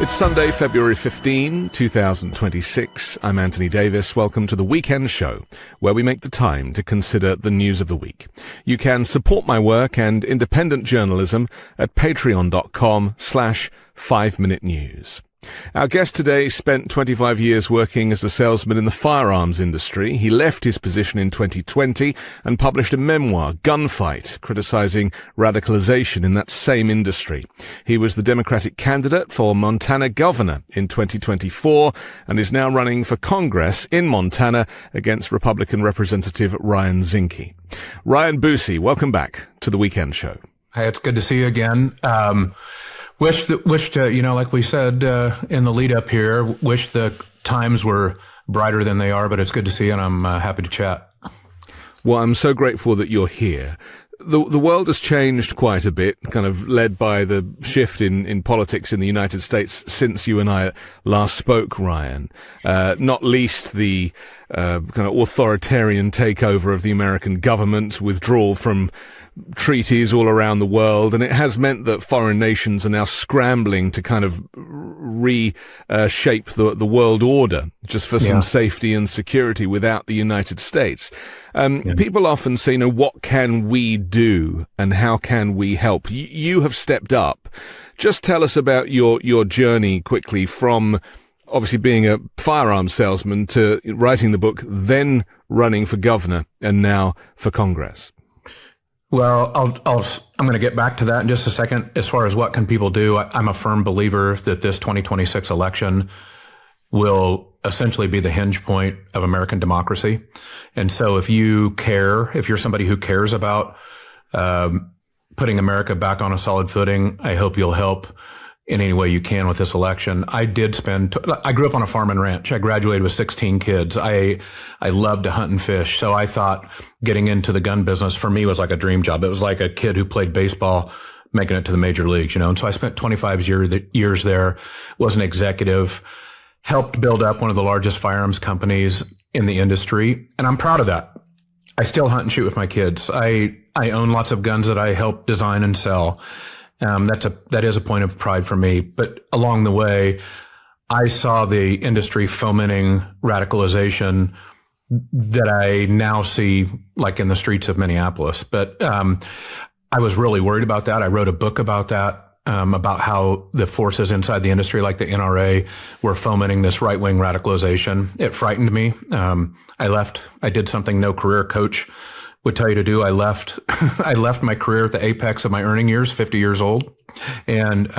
It's Sunday, February 15, 2026. I'm Anthony Davis. Welcome to the Weekend Show, where we make the time to consider the news of the week. You can support my work and independent journalism at patreon.com/5minute news. Our guest today spent 25 years working as a salesman in the firearms industry. He left his position in 2020 and published a memoir, Gunfight, criticizing radicalization in that same industry. He was the Democratic candidate for Montana governor in 2024 and is now running for Congress in Montana against Republican Representative Ryan Zinke. Ryan Busse, welcome back to the Weekend Show. Hey, it's good to see you again. Wish, like we said in the lead up here, wish the times were brighter than they are, but it's good to see you, and I'm happy to chat. Well, I'm so grateful that you're here. The world has changed quite a bit, kind of led by the shift in politics in the United States since you and I last spoke, Ryan. Not least the kind of authoritarian takeover of the American government, withdrawal from treaties all around the world, and it has meant that foreign nations are now scrambling to kind of reshape the world order just for some safety and security without the United States. People often say, what can we do and how can we help? You have stepped up. Just tell us about your journey quickly from obviously being a firearms salesman to writing the book, then running for governor, and now for Congress. Well, I'm going to get back to that in just a second. As far as what can people do, I'm a firm believer that this 2026 election will essentially be the hinge point of American democracy. And so if you're somebody who cares about putting America back on a solid footing, I hope you'll help in any way you can with this election. I grew up on a farm and ranch. I graduated with 16 kids. I loved to hunt and fish. So I thought getting into the gun business for me was like a dream job. It was like a kid who played baseball making it to the major leagues, And so I spent 25 years there, was an executive, helped build up one of the largest firearms companies in the industry. And I'm proud of that. I still hunt and shoot with my kids. I own lots of guns that I help design and sell. That is a point of pride for me. But along the way, I saw the industry fomenting radicalization that I now see like in the streets of Minneapolis. But I was really worried about that. I wrote a book about that, about how the forces inside the industry, like the NRA, were fomenting this right-wing radicalization. It frightened me. I left. I did something no career coach would tell you to do. I left my career at the apex of my earning years, 50 years old. And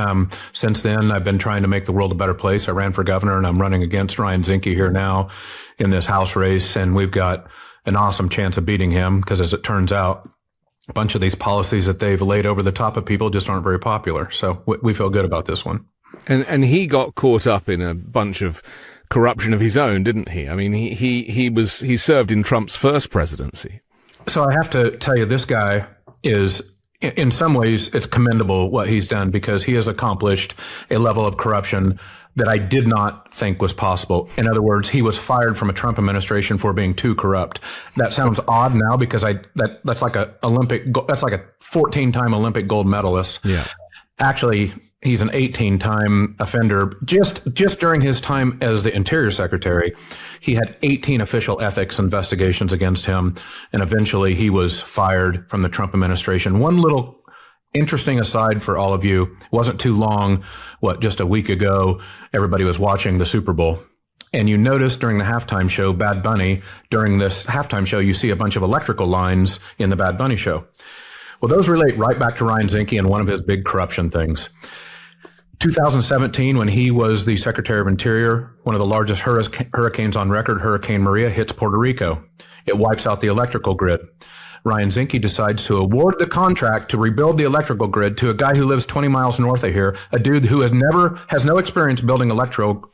since then, I've been trying to make the world a better place. I ran for governor, and I'm running against Ryan Zinke here now in this House race. And we've got an awesome chance of beating him because, as it turns out, a bunch of these policies that they've laid over the top of people just aren't very popular. So we feel good about this one. And he got caught up in a bunch of corruption of his own, didn't he? I mean, he served in Trump's first presidency. So I have to tell you, this guy is, in some ways, it's commendable what he's done because he has accomplished a level of corruption that I did not think was possible. In other words, he was fired from a Trump administration for being too corrupt. That sounds odd now because that's like a 14-time Olympic gold medalist. Yeah. Actually, he's an 18-time offender. Just during his time as the Interior Secretary, he had 18 official ethics investigations against him, and eventually he was fired from the Trump administration. One little interesting aside for all of you, it wasn't too long, just a week ago, everybody was watching the Super Bowl. And you notice during the halftime show, Bad Bunny, during this halftime show, you see a bunch of electrical lines in the Bad Bunny show. Well, those relate right back to Ryan Zinke and one of his big corruption things. 2017, when he was the Secretary of Interior, one of the largest hurricanes on record, Hurricane Maria, hits Puerto Rico. It wipes out the electrical grid. Ryan Zinke decides to award the contract to rebuild the electrical grid to a guy who lives 20 miles north of here, a dude who has no experience building electrical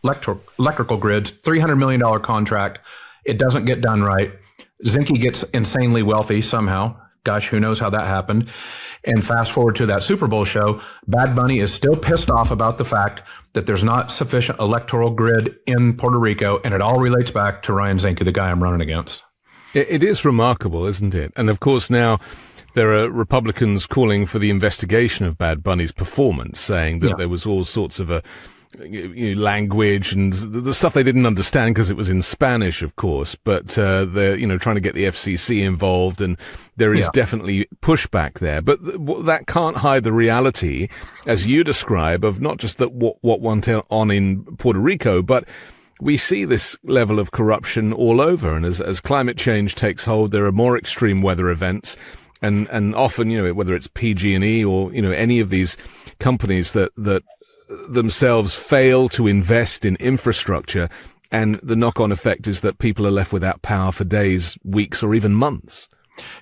grids, $300 million contract. It doesn't get done right. Zinke gets insanely wealthy somehow. Gosh, who knows how that happened. And fast forward to that Super Bowl show, Bad Bunny is still pissed off about the fact that there's not sufficient electoral grid in Puerto Rico, and it all relates back to Ryan Zinke, the guy I'm running against. It is remarkable, isn't it? And of course now there are Republicans calling for the investigation of Bad Bunny's performance, saying that there was all sorts of language and the stuff they didn't understand because it was in Spanish, of course. But they're trying to get the FCC involved, and there is definitely pushback there. But that can't hide the reality, as you describe, of not just that what went on in Puerto Rico, but we see this level of corruption all over. And as climate change takes hold, there are more extreme weather events. And often, whether it's PG&E or, any of these companies that themselves fail to invest in infrastructure, and the knock-on effect is that people are left without power for days, weeks, or even months.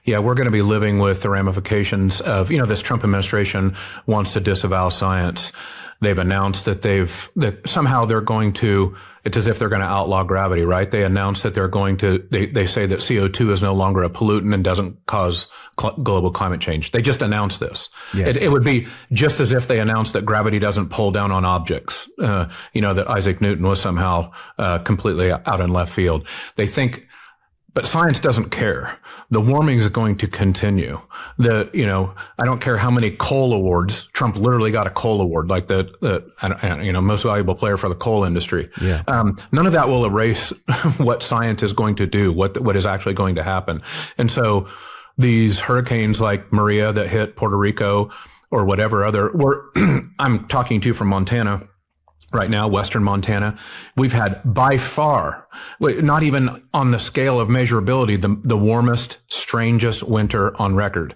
Yeah, we're going to be living with the ramifications of, this Trump administration wants to disavow science. They've announced that somehow they're going to, it's as if they're going to outlaw gravity, right? They announced that they're going to, they say that CO2 is no longer a pollutant and doesn't cause global climate change. They just announced this. Yes. It would be just as if they announced that gravity doesn't pull down on objects, that Isaac Newton was somehow completely out in left field. They think, but science doesn't care. The warming is going to continue. I don't care how many coal awards. Trump literally got a coal award, like the most valuable player for the coal industry. Yeah. None of that will erase what science is going to do, what is actually going to happen. And so these hurricanes like Maria that hit Puerto Rico or whatever I'm talking to you from Montana right now, Western Montana, we've had by far, not even on the scale of measurability, the warmest, strangest winter on record.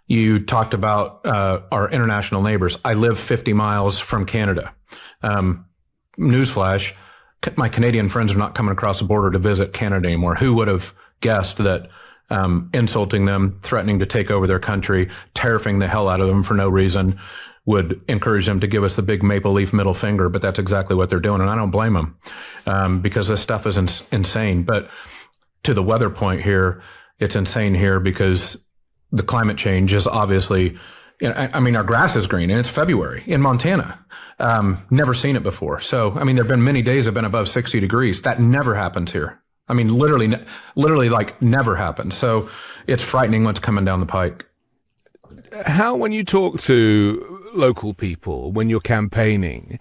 You talked about our international neighbors. I live 50 miles from Canada. Newsflash, my Canadian friends are not coming across the border to visit Canada anymore. Who would have guessed that insulting them, threatening to take over their country, terrifying the hell out of them for no reason would encourage them to give us the big maple leaf middle finger, but that's exactly what they're doing. And I don't blame them, because this stuff is insane. But to the weather point here, it's insane here because the climate change is obviously, our grass is green and it's February in Montana. Never seen it before. So, there've been many days have been above 60 degrees. That never happens here. Literally like never happens. So it's frightening what's coming down the pike. How, when you talk to local people, when you're campaigning,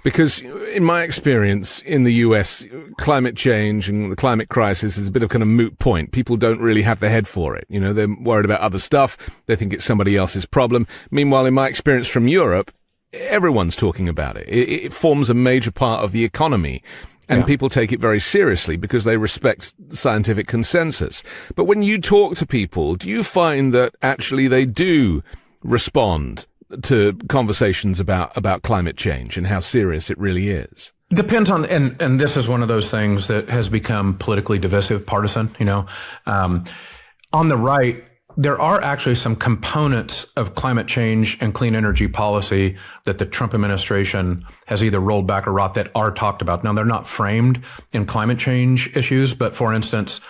because in my experience in the US, climate change and the climate crisis is a bit of kind of moot point. People don't really have their head for it. They're worried about other stuff. They think it's somebody else's problem. Meanwhile, in my experience from Europe, everyone's talking about it. It forms a major part of the economy. And people take it very seriously because they respect scientific consensus. But when you talk to people, do you find that actually they do respond to conversations about climate change and how serious it really is? Depends on, and this is one of those things that has become politically divisive, partisan, on the right, there are actually some components of climate change and clean energy policy that the Trump administration has either rolled back or wrought that are talked about. Now, they're not framed in climate change issues, but for instance,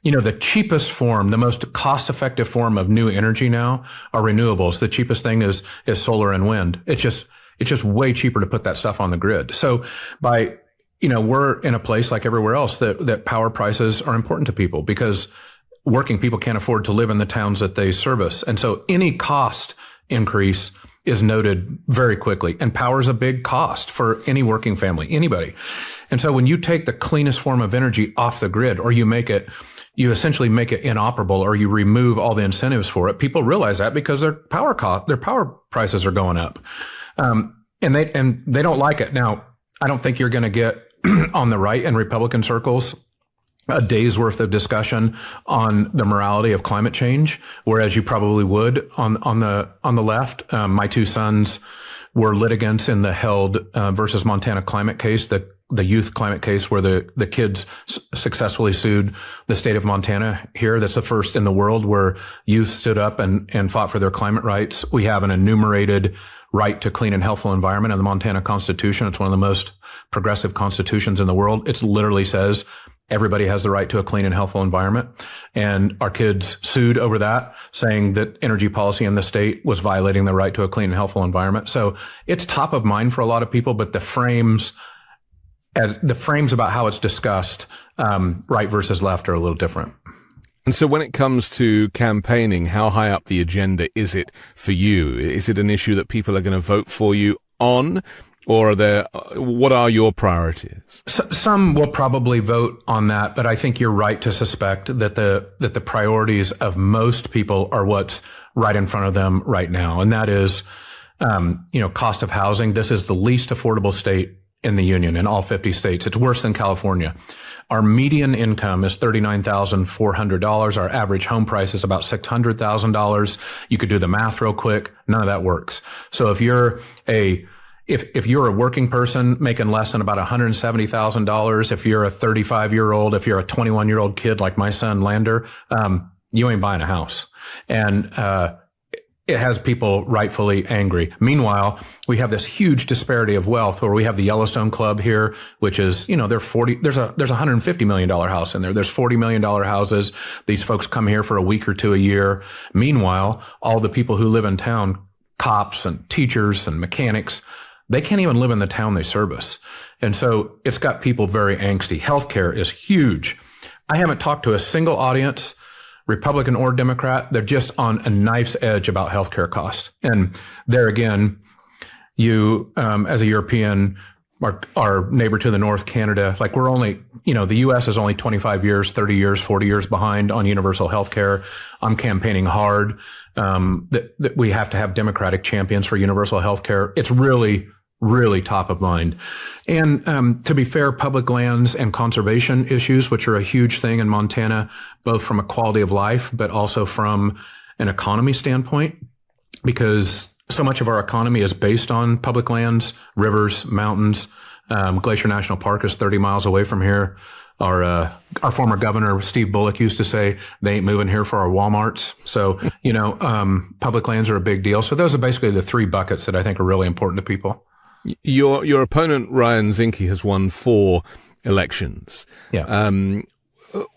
the cheapest form, the most cost-effective form of new energy now are renewables. The cheapest thing is solar and wind. It's just way cheaper to put that stuff on the grid. So we're in a place like everywhere else that power prices are important to people because working people can't afford to live in the towns that they service. And so any cost increase is noted very quickly. And power is a big cost for any working family, anybody. And so when you take the cleanest form of energy off the grid, or you essentially make it inoperable, or you remove all the incentives for it, people realize that because their power prices are going up. And they don't like it. Now, I don't think you're going to get on the right in Republican circles a day's worth of discussion on the morality of climate change, whereas you probably would on the left. My two sons were litigants in the Held versus Montana climate case, the youth climate case where the kids successfully sued the state of Montana here. That's the first in the world where youth stood up and fought for their climate rights. We have an enumerated right to clean and healthful environment in the Montana Constitution. It's one of the most progressive constitutions in the world. It literally says everybody has the right to a clean and healthful environment. And our kids sued over that, saying that energy policy in the state was violating the right to a clean and healthful environment. So it's top of mind for a lot of people, but the frames about how it's discussed, right versus left, are a little different. And so when it comes to campaigning, how high up the agenda is it for you? Is it an issue that people are going to vote for you on? Or what are your priorities? Some will probably vote on that, but I think you're right to suspect that the priorities of most people are what's right in front of them right now. And that is, cost of housing. This is the least affordable state in the union in all 50 states. It's worse than California. Our median income is $39,400. Our average home price is about $600,000. You could do the math real quick. None of that works. So if you're if you're a working person making less than about $170,000, if you're a 35-year-old, if you're a 21-year-old kid like my son Lander, you ain't buying a house. And it has people rightfully angry. Meanwhile, we have this huge disparity of wealth where we have the Yellowstone Club here, which is, there's a $150 million house in there. There's $40 million houses. These folks come here for a week or two a year. Meanwhile, all the people who live in town, cops and teachers and mechanics, they can't even live in the town they service. And so it's got people very angsty. Healthcare is huge. I haven't talked to a single audience, Republican or Democrat. They're just on a knife's edge about healthcare costs. And there again, you, as a European, our neighbor to the north, Canada, like we're only, the U.S. is only 25 years, 30 years, 40 years behind on universal healthcare. I'm campaigning hard that we have to have Democratic champions for universal healthcare. It's really, really top of mind. And to be fair, public lands and conservation issues, which are a huge thing in Montana, both from a quality of life, but also from an economy standpoint, because so much of our economy is based on public lands, rivers, mountains. Glacier National Park is 30 miles away from here. Our former governor, Steve Bullock, used to say they ain't moving here for our Walmarts. So, public lands are a big deal. So those are basically the three buckets that I think are really important to people. Your opponent, Ryan Zinke, has won 4 elections. Yeah.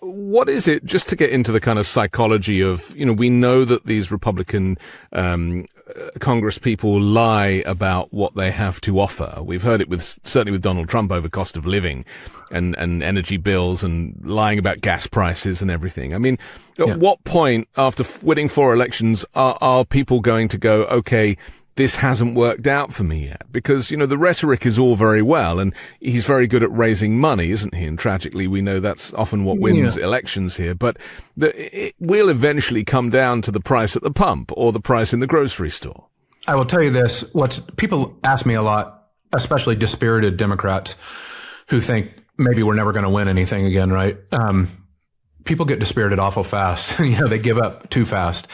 What is it, just to get into the kind of psychology of, we know that these Republican Congress people lie about what they have to offer. We've heard it certainly with Donald Trump over cost of living and energy bills and lying about gas prices and everything. I mean, at what point after winning 4 elections are people going to go, okay, this hasn't worked out for me yet? Because, the rhetoric is all very well, and he's very good at raising money, isn't he? And tragically, we know that's often what wins elections here. But it will eventually come down to the price at the pump or the price in the grocery store. I will tell you this. People ask me a lot, especially dispirited Democrats who think maybe we're never going to win anything again, right? People get dispirited awful fast. They give up too fast.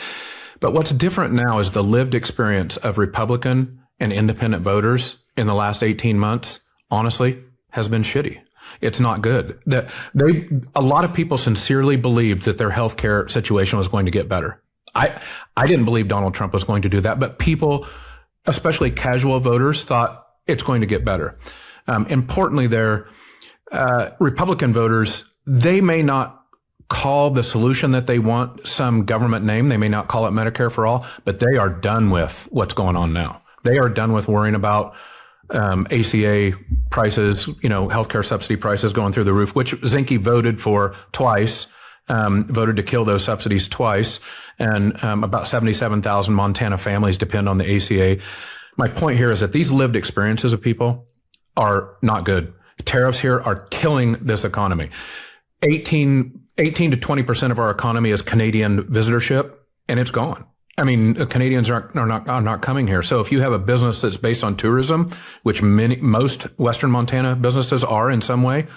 But what's different now is the lived experience of Republican and independent voters in the last 18 months, honestly, has been shitty. It's not good. A lot of people sincerely believed that their healthcare situation was going to get better. I didn't believe Donald Trump was going to do that, but people, especially casual voters, thought it's going to get better. Importantly, Republican voters, they may not call the solution that they want some government name. They may not call it Medicare for all, but they are done with what's going on now. They are done with worrying about ACA prices, healthcare subsidy prices going through the roof, which Zinke voted for twice, voted to kill those subsidies twice. And about 77,000 Montana families depend on the ACA. My point here is that these lived experiences of people are not good. Tariffs here are killing this economy. 18 to 20% of our economy is Canadian visitorship, and it's gone. I mean, Canadians are not coming here. So if you have a business that's based on tourism, which most Western Montana businesses are in some way,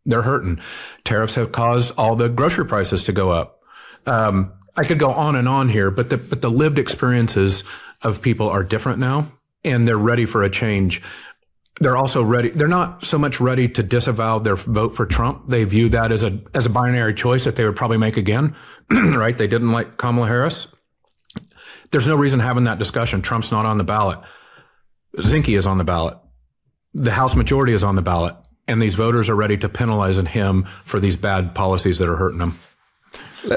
they're hurting. Tariffs have caused all the grocery prices to go up. I could go on and on here, but the lived experiences of people are different now, and they're ready for a change. They're also ready. They're not so much ready to disavow their vote for Trump. They view that as a binary choice that they would probably make again, right? They didn't like Kamala Harris. There's no reason having that discussion. Trump's not on the ballot. Zinke is on the ballot. The House majority is on the ballot, and these voters are ready to penalize him for these bad policies that are hurting them.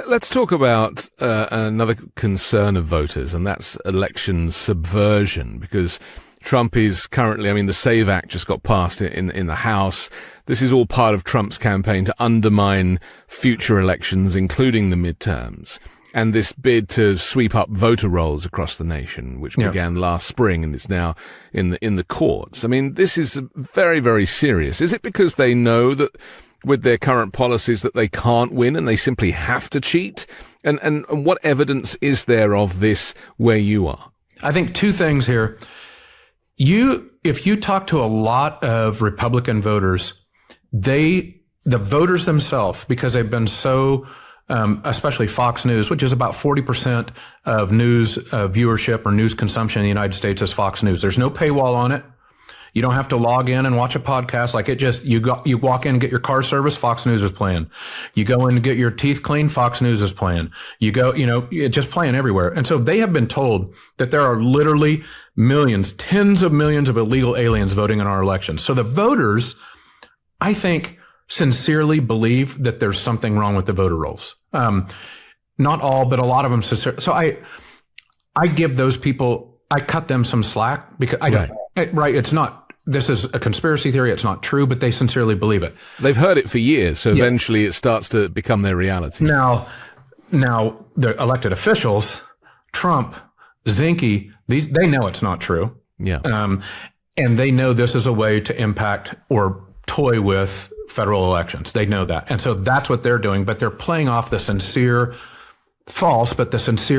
Let's talk about another concern of voters, and that's election subversion, because Trump is currently, the SAVE Act just got passed in the House. This is all part of Trump's campaign to undermine future elections, including the midterms. and this bid to sweep up voter rolls across the nation, which began last spring and is now in the courts. I mean, this is very, very serious. Is it because they know that with their current policies that they can't win and they simply have to cheat? And what evidence is there of this where you are? I think two things here. If you talk to a lot of Republican voters, the voters themselves, because they've been so, especially Fox News, which is about 40% of news viewership or news consumption in the United States is Fox News. There's no paywall on it. You don't have to log in and watch a podcast. Like, it just, you walk in and get your car service, Fox News is playing. You go in and get your teeth cleaned, Fox News is playing. You go, it's just playing everywhere. And so they have been told that there are literally millions, tens of millions of illegal aliens voting in our elections. So the voters, I think, sincerely believe that there's something wrong with the voter rolls. Not all, but a lot of them. So I give those people, I cut them some slack because I don't, right. It's not, this is a conspiracy theory. It's not true, but they sincerely believe it. They've heard it for years. So eventually it starts to become their reality. Now the elected officials, Trump, Zinke, they know it's not true. Yeah. And they know this is a way to impact or toy with federal elections. They know that. And so that's what they're doing, but they're playing off the sincere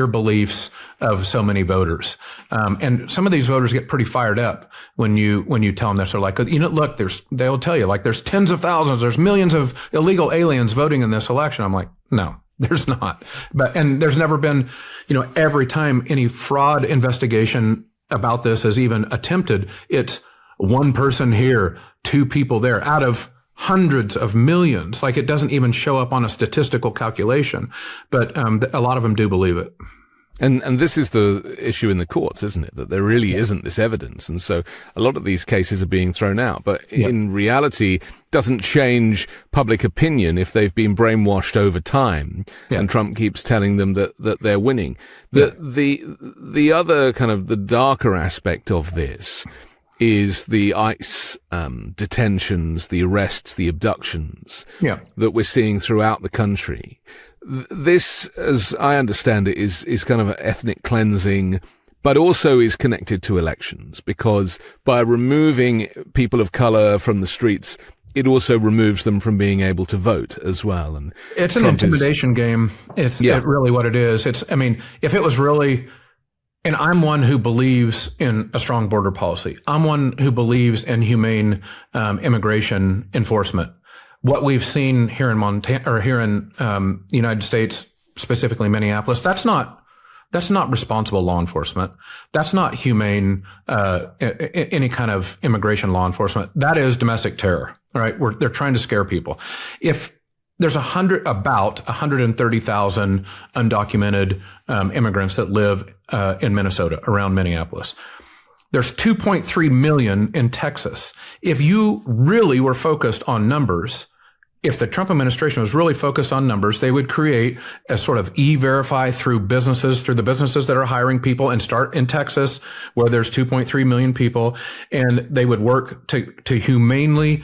beliefs of so many voters. And some of these voters get pretty fired up when you tell them this. They're like, look, they'll tell you, like, there's tens of thousands, there's millions of illegal aliens voting in this election. I'm like, no, there's not. And there's never been, every time any fraud investigation about this is even attempted, it's one person here, two people there out of hundreds of millions. Like, it doesn't even show up on a statistical calculation, but a lot of them do believe it. And this is the issue in the courts, isn't it? That there really isn't this evidence. And so a lot of these cases are being thrown out. But in reality, doesn't change public opinion if they've been brainwashed over time. And Trump keeps telling them that they're winning. The other kind of the darker aspect of this is the ICE detentions, the arrests, the abductions that we're seeing throughout the country. This, as I understand it, is kind of an ethnic cleansing, but also is connected to elections, because by removing people of color from the streets, it also removes them from being able to vote as well. And it's an intimidation game. It's really what it is. If it was really, and I'm one who believes in a strong border policy. I'm one who believes in humane immigration enforcement. What we've seen here in Montana, or here in the United States, specifically Minneapolis, that's not responsible law enforcement. That's not humane, any kind of immigration law enforcement. That is domestic terror. All right, they're trying to scare people. If there's about 130,000 undocumented immigrants that live in Minnesota, around Minneapolis. There's 2.3 million in Texas. If you really were focused on numbers, if the Trump administration was really focused on numbers, they would create a sort of e-verify through the businesses that are hiring people, and start in Texas, where there's 2.3 million people, and they would work to humanely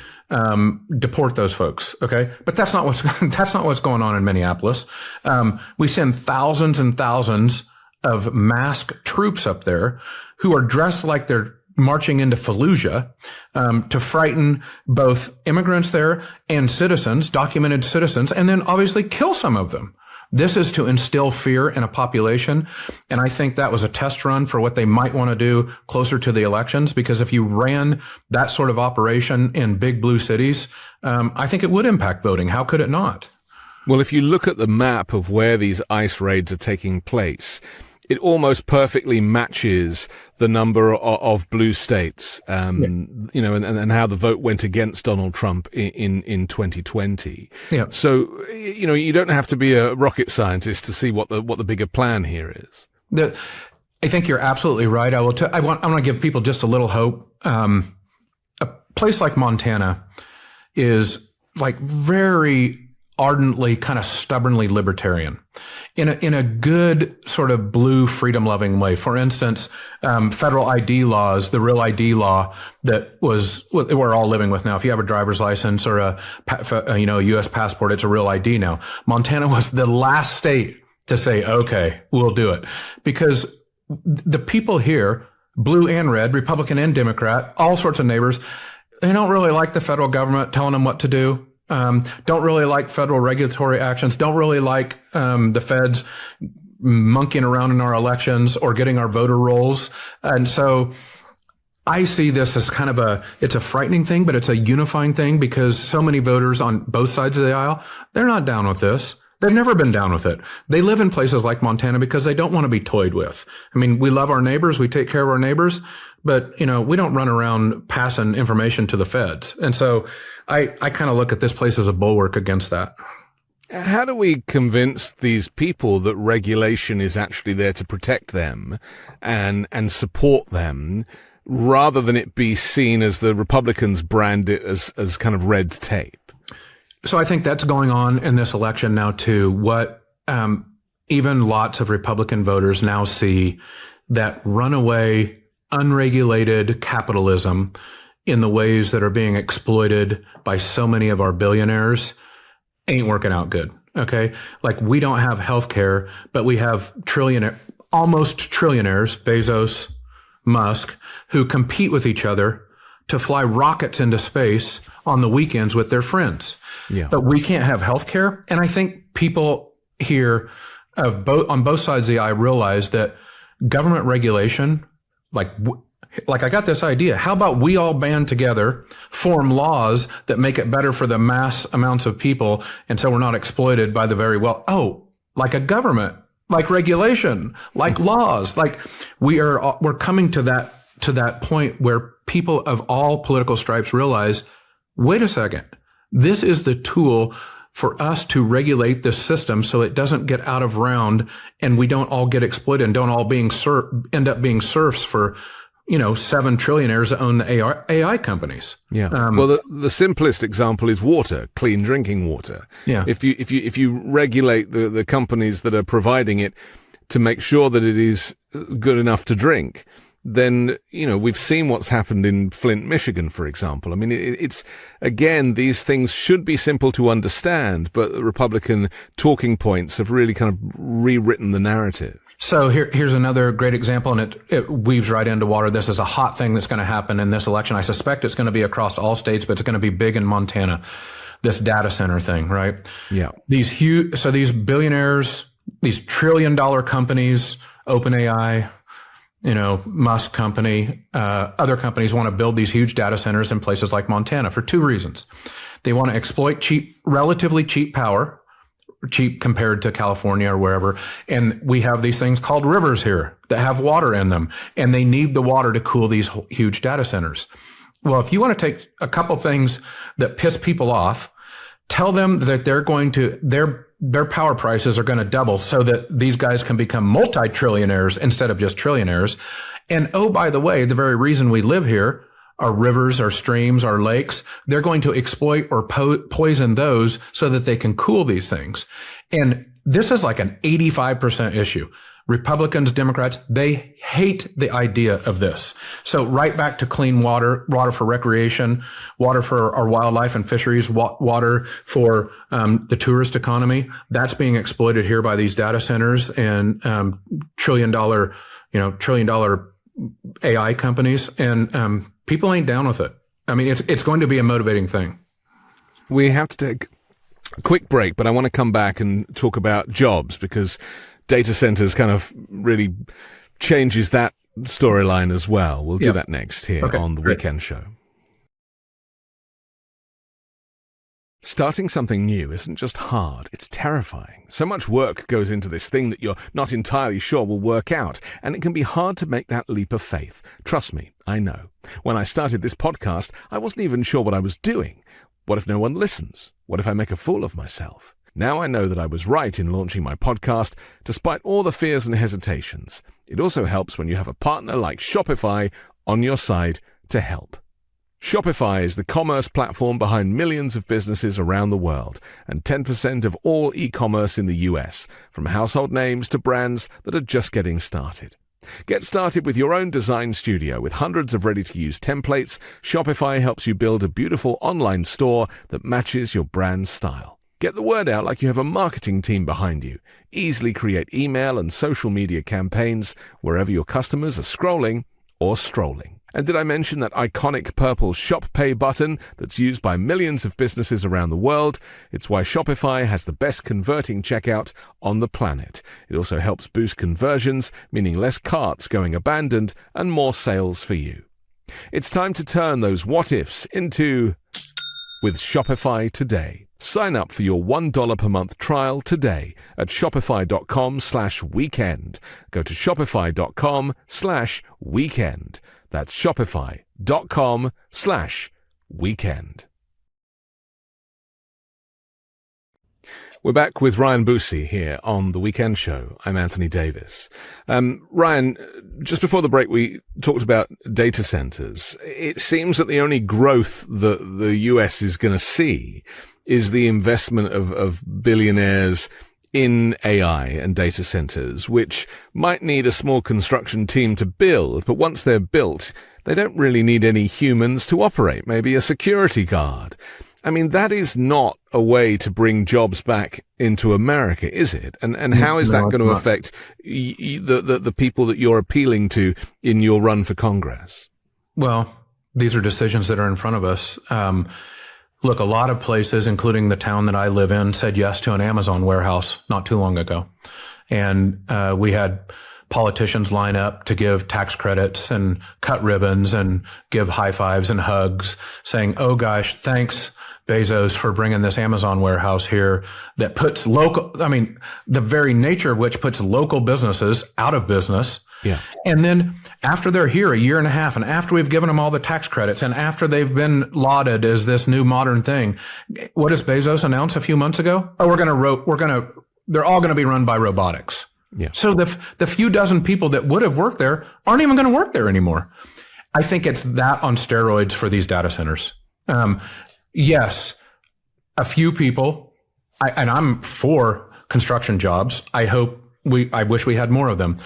deport those folks. Okay. But that's not what's going on in Minneapolis. We send thousands and thousands of masked troops up there who are dressed like they're marching into Fallujah, to frighten both immigrants there and citizens, documented citizens, and then obviously kill some of them. This is to instill fear in a population. And I think that was a test run for what they might want to do closer to the elections, because if you ran that sort of operation in big blue cities, I think it would impact voting. How could it not? Well, if you look at the map of where these ICE raids are taking place, it almost perfectly matches the number of blue states, and how the vote went against Donald Trump in 2020. Yeah. So, you don't have to be a rocket scientist to see what the bigger plan here is. I think you're absolutely right. I want to give people just a little hope. A place like Montana is like very ardently, kind of stubbornly libertarian in a good sort of blue freedom loving way. For instance, federal ID laws, the real ID law that we're all living with now. If you have a driver's license or a U.S. passport, it's a real ID now. Montana was the last state to say, okay, we'll do it. Because the people here, blue and red, Republican and Democrat, all sorts of neighbors, they don't really like the federal government telling them what to do. Don't really like federal regulatory actions. Don't really like the feds monkeying around in our elections or getting our voter rolls. And so I see this as kind of it's a frightening thing, but it's a unifying thing because so many voters on both sides of the aisle, they're not down with this. They've never been down with it. They live in places like Montana because they don't want to be toyed with. I mean, we love our neighbors. We take care of our neighbors, but we don't run around passing information to the feds. And so I kind of look at this place as a bulwark against that. How do we convince these people that regulation is actually there to protect them and support them, rather than it be seen as the Republicans brand it as kind of red tape? So I think that's going on in this election now too. What even lots of Republican voters now see, that runaway, unregulated capitalism in the ways that are being exploited by so many of our billionaires ain't working out good. Okay. Like, we don't have healthcare, but we have almost trillionaires, Bezos, Musk, who compete with each other to fly rockets into space on the weekends with their friends. Yeah. But we can't have healthcare. And I think people here on both sides of the aisle realize that government regulation, like I got this idea. How about we all band together, form laws that make it better for the mass amounts of people, and so we're not exploited by the very well. Oh, like a government, like regulation, like laws, like we're coming to that point where people of all political stripes realize, wait a second, this is the tool for us to regulate this system so it doesn't get out of round and we don't all get exploited and don't all end up being serfs for 7 trillionaires that own the AI companies. Yeah. Well, the simplest example is water, clean drinking water. Yeah. If you regulate the companies that are providing it to make sure that it is good enough to drink, then, we've seen what's happened in Flint, Michigan, for example. I mean, it's, again, these things should be simple to understand, but the Republican talking points have really kind of rewritten the narrative. So here's another great example, and it weaves right into water. This is a hot thing that's going to happen in this election. I suspect it's going to be across all states, but it's going to be big in Montana, this data center thing, right? Yeah. These billionaires, these $1 trillion companies, OpenAI, Musk company, other companies want to build these huge data centers in places like Montana for 2 reasons. They want to exploit relatively cheap power, cheap compared to California or wherever. And we have these things called rivers here that have water in them, and they need the water to cool these huge data centers. Well, if you want to take a couple things that piss people off, tell them that their power prices are going to double so that these guys can become multi-trillionaires instead of just trillionaires. And oh, by the way, the very reason we live here, our rivers, our streams, our lakes, they're going to exploit or poison those so that they can cool these things. And this is like an 85% issue. Republicans, Democrats, they hate the idea of this. So right back to clean water, water for recreation, water for our wildlife and fisheries, water for the tourist economy. That's being exploited here by these data centers and trillion dollar AI companies. And people ain't down with it. I mean, it's going to be a motivating thing. We have to take a quick break, but I want to come back and talk about jobs, because data centers kind of really changes that storyline as well. We'll do that next here on The Weekend Show. Starting something new isn't just hard, it's terrifying. So much work goes into this thing that you're not entirely sure will work out, and it can be hard to make that leap of faith. Trust me, I know. When I started this podcast, I wasn't even sure what I was doing. What if no one listens? What if I make a fool of myself? Now I know that I was right in launching my podcast, despite all the fears and hesitations. It also helps when you have a partner like Shopify on your side to help. Shopify is the commerce platform behind millions of businesses around the world, and 10% of all e-commerce in the US, from household names to brands that are just getting started. Get started with your own design studio with hundreds of ready-to-use templates. Shopify helps you build a beautiful online store that matches your brand's style. Get the word out like you have a marketing team behind you. Easily create email and social media campaigns wherever your customers are scrolling or strolling. And did I mention that iconic purple Shop Pay button that's used by millions of businesses around the world? It's why Shopify has the best converting checkout on the planet. It also helps boost conversions, meaning less carts going abandoned and more sales for you. It's time to turn those what-ifs into with Shopify today. Sign up for your $1 per month trial today at shopify.com/weekend. Go to shopify.com/weekend. That's shopify.com/weekend. We're back with Ryan Busse here on The Weekend Show. I'm Anthony Davis. Ryan, just before the break, we talked about data centers. It seems that the only growth that the US is going to see is the investment of billionaires in AI and data centers, which might need a small construction team to build, but once they're built, they don't really need any humans to operate, maybe a security guard. I mean, that is not a way to bring jobs back into America, is it? And how is that going to affect the people that you're appealing to in your run for Congress? Well, these are decisions that are in front of us. Look, a lot of places, including the town that I live in, said yes to an Amazon warehouse not too long ago. And we had politicians line up to give tax credits and cut ribbons and give high fives and hugs saying, oh gosh, thanks, Bezos, for bringing this Amazon warehouse here that puts the very nature of which puts local businesses out of business. Yeah. And then after they're here a year and a half, and after we've given them all the tax credits, and after they've been lauded as this new modern thing, what does Bezos announce a few months ago? Oh, they're all going to be run by robotics. Yeah. So the few dozen people that would have worked there aren't even going to work there anymore. I think it's that on steroids for these data centers. Yes, a few people, and I'm for construction jobs. I wish we had more of them.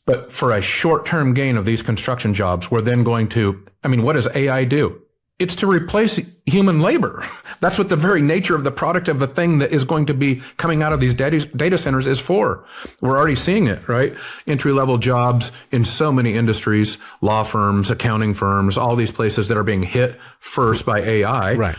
But for a short-term gain of these construction jobs, we're then going to, what does AI do? It's to replace human labor. That's what the very nature of the product of the thing that is going to be coming out of these data centers is for. We're already seeing it, right? Entry-level jobs in so many industries, law firms, accounting firms, all these places that are being hit first by AI. Right.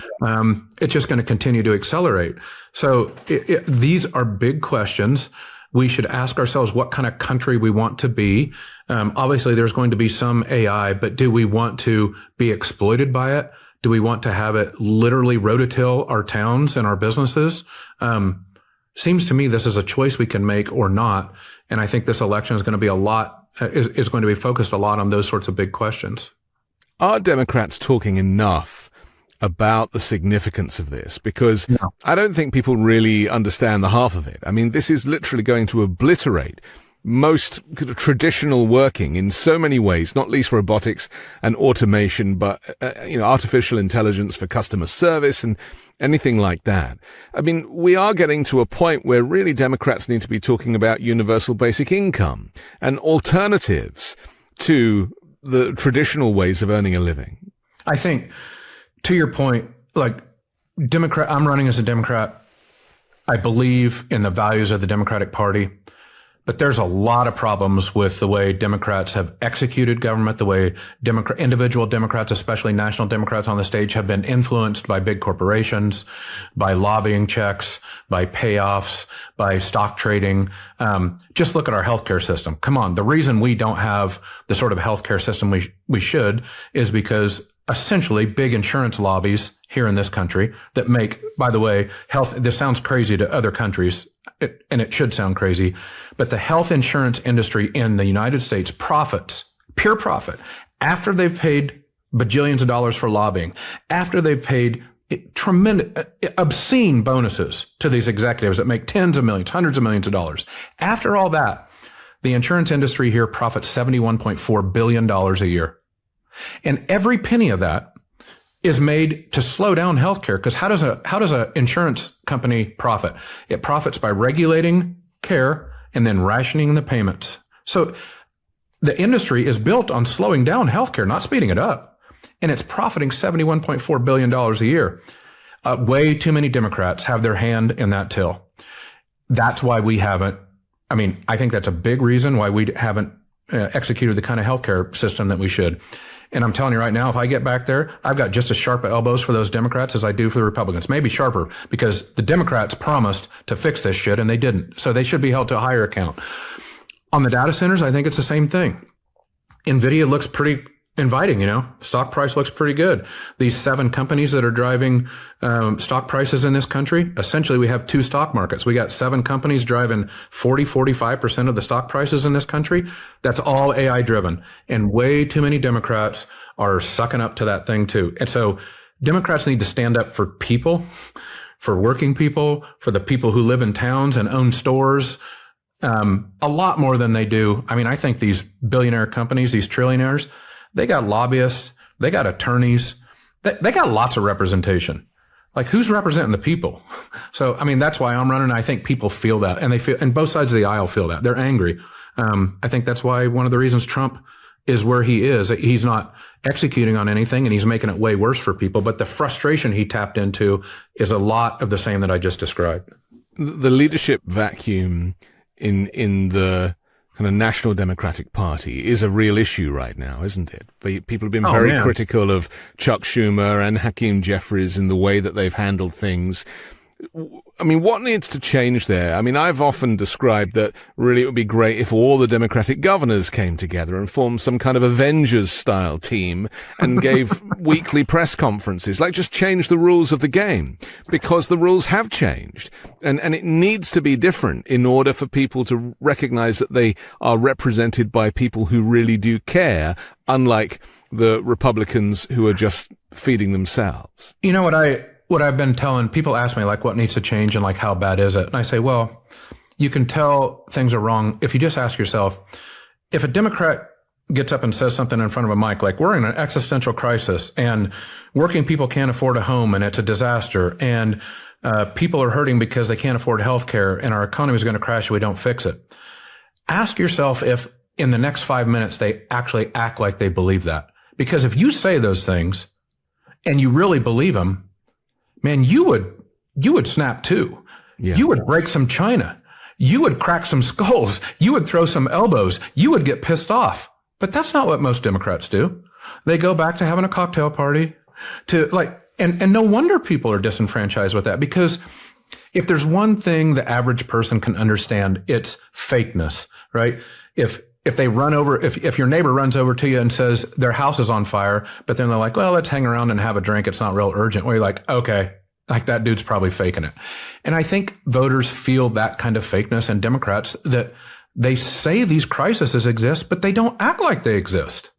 It's just going to continue to accelerate. So these are big questions. We should ask ourselves what kind of country we want to be. Obviously, there's going to be some AI, but do we want to be exploited by it? Do we want to have it literally rototill our towns and our businesses? Seems to me this is a choice we can make or not. And I think this election is going to be is going to be focused a lot on those sorts of big questions. Are Democrats talking enough about the significance of this? Because No. I don't think people really understand the half of it. I mean, this is literally going to obliterate most traditional working in so many ways, not least robotics and automation, but, artificial intelligence for customer service and anything like that. I mean, we are getting to a point where really Democrats need to be talking about universal basic income and alternatives to the traditional ways of earning a living. I think, to your point, I'm running as a Democrat. I believe in the values of the Democratic Party, but there's a lot of problems with the way Democrats have executed government, the way individual Democrats, especially national Democrats on the stage, have been influenced by big corporations, by lobbying checks, by payoffs, by stock trading. Just look at our healthcare system. Come on. The reason we don't have the sort of healthcare system we should is because essentially big insurance lobbies here in this country that make, by the way, this sounds crazy to other countries, and it should sound crazy, but the health insurance industry in the United States profits, pure profit, after they've paid bajillions of dollars for lobbying, after they've paid tremendous, obscene bonuses to these executives that make tens of millions, hundreds of millions of dollars. After all that, the insurance industry here profits $71.4 billion a year. And every penny of that is made to slow down healthcare. Because how does a insurance company profit? It profits by regulating care and then rationing the payments. So the industry is built on slowing down healthcare, not speeding it up. And it's profiting $71.4 billion a year. Way too many Democrats have their hand in that till. That's why we haven't. I mean, I think that's a big reason why we haven't executed the kind of healthcare system that we should. And I'm telling you right now, if I get back there, I've got just as sharp elbows for those Democrats as I do for the Republicans, maybe sharper, because the Democrats promised to fix this shit and they didn't. So they should be held to a higher account. On the data centers, I think it's the same thing. NVIDIA looks pretty inviting, stock price looks pretty good. These 7 companies that are driving stock prices in this country, essentially we have 2 stock markets. We got 7 companies driving 45% of the stock prices in this country. That's all AI driven. And way too many Democrats are sucking up to that thing too. And so Democrats need to stand up for people, for working people, for the people who live in towns and own stores, a lot more than they do. I mean, I think these billionaire companies, these trillionaires, they got lobbyists, they got attorneys, they got lots of representation. Like, who's representing the people? So, I mean, that's why I'm running. I think people feel that, and both sides of the aisle feel that. They're angry. I think that's why one of the reasons Trump is where he is. He's not executing on anything, and he's making it way worse for people. But the frustration he tapped into is a lot of the same that I just described. The leadership vacuum in the kind of National Democratic Party is a real issue right now, isn't it? People have been very critical of Chuck Schumer and Hakeem Jeffries in the way that they've handled things. I mean, what needs to change there? I mean, I've often described that really it would be great if all the Democratic governors came together and formed some kind of Avengers-style team and gave weekly press conferences, like just change the rules of the game, because the rules have changed. And it needs to be different in order for people to recognize that they are represented by people who really do care, unlike the Republicans who are just feeding themselves. You know what I've been telling people, ask me like what needs to change and like how bad is it? And I say, well, you can tell things are wrong if you just ask yourself, if a Democrat gets up and says something in front of a mic, like we're in an existential crisis and working people can't afford a home and it's a disaster and people are hurting because they can't afford health care and our economy is going to crash if we don't fix it. Ask yourself if in the next 5 minutes they actually act like they believe that. Because if you say those things and you really believe them, man, you would snap too. Yeah. You would break some china. You would crack some skulls. You would throw some elbows. You would get pissed off. But that's not what most Democrats do. They go back to having a cocktail party and no wonder people are disenfranchised with that, because if there's one thing the average person can understand, it's fakeness, right? If your neighbor runs over to you and says their house is on fire, but then they're like, well, let's hang around and have a drink. It's not real urgent. Well, you're like, okay, like that dude's probably faking it. And I think voters feel that kind of fakeness, and Democrats, that they say these crises exist, but they don't act like they exist.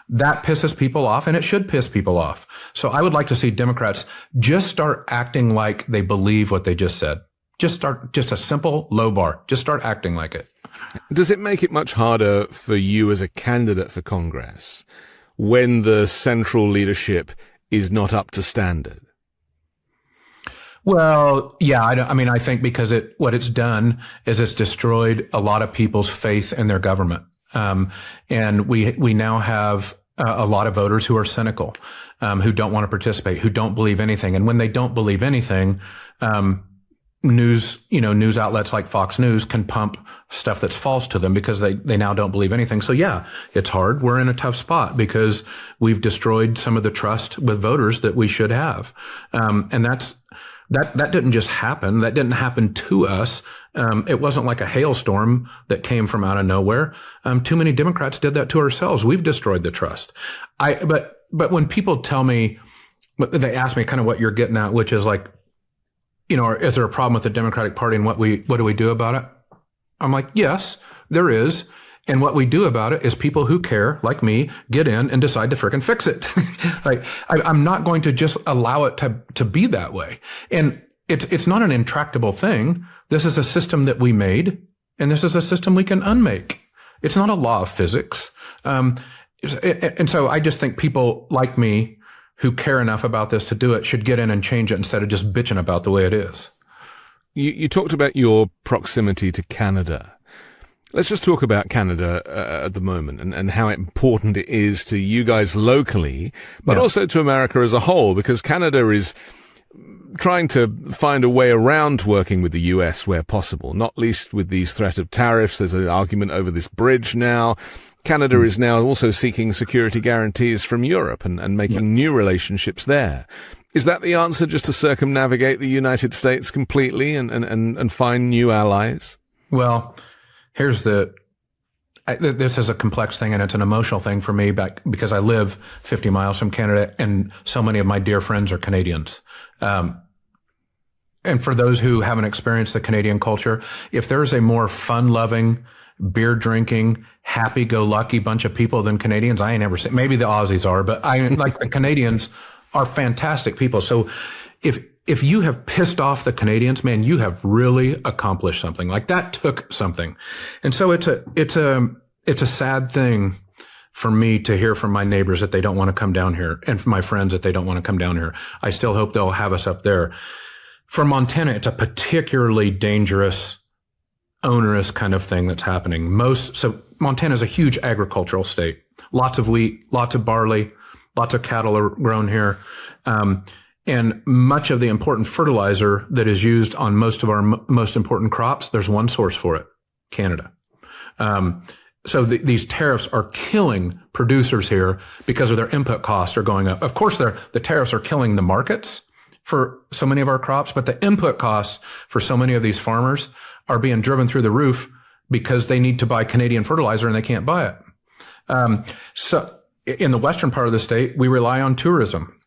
That pisses people off, and it should piss people off. So I would like to see Democrats just start acting like they believe what they just said. Just a simple low bar. Just start acting like it. Does it make it much harder for you as a candidate for Congress when the central leadership is not up to standard? Well, yeah, I think because what it's done is it's destroyed a lot of people's faith in their government. And we now have a lot of voters who are cynical, who don't want to participate, who don't believe anything. And when they don't believe anything, news outlets like Fox News can pump stuff that's false to them because they now don't believe anything. So yeah, it's hard. We're in a tough spot because we've destroyed some of the trust with voters that we should have. And that didn't just happen. That didn't happen to us. It wasn't like a hailstorm that came from out of nowhere. Too many Democrats did that to ourselves. We've destroyed the trust. But when people tell me, they ask me kind of what you're getting at, which is like, is there a problem with the Democratic Party and what do we do about it? I'm like, yes, there is. And what we do about it is people who care, like me, get in and decide to frickin' fix it. Like, I'm not going to just allow it to be that way. And it's not an intractable thing. This is a system that we made, and this is a system we can unmake. It's not a law of physics. And so I just think people like me who care enough about this to do it should get in and change it instead of just bitching about the way it is. You talked about your proximity to Canada. Let's just talk about Canada at the moment and how important it is to you guys locally, but also to America as a whole, because Canada is trying to find a way around working with the US where possible, not least with these threat of tariffs. There's an argument over this bridge now. Canada is now also seeking security guarantees from Europe and making new relationships there. Is that the answer, just to circumnavigate the United States completely and find new allies? Well, this is a complex thing, and it's an emotional thing for me because I live 50 miles from Canada, and so many of my dear friends are Canadians. And for those who haven't experienced the Canadian culture, if there's a more fun-loving, beer-drinking, happy-go-lucky bunch of people than Canadians, I ain't never seen. Maybe the Aussies are, but the Canadians are fantastic people. So if you have pissed off the Canadians, man, you have really accomplished something. Like, that took something. And so it's a sad thing for me to hear from my neighbors that they don't want to come down here, and from my friends that they don't want to come down here. I still hope they'll have us up there. For Montana, it's a particularly dangerous, onerous kind of thing that's happening. So Montana is a huge agricultural state. Lots of wheat, lots of barley, lots of cattle are grown here. And much of the important fertilizer that is used on most of our most important crops, there's one source for it: Canada. So these tariffs are killing producers here because of their input costs are going up. Of course, the tariffs are killing the markets for so many of our crops, but the input costs for so many of these farmers are being driven through the roof because they need to buy Canadian fertilizer and they can't buy it. So in the western part of the state, we rely on tourism.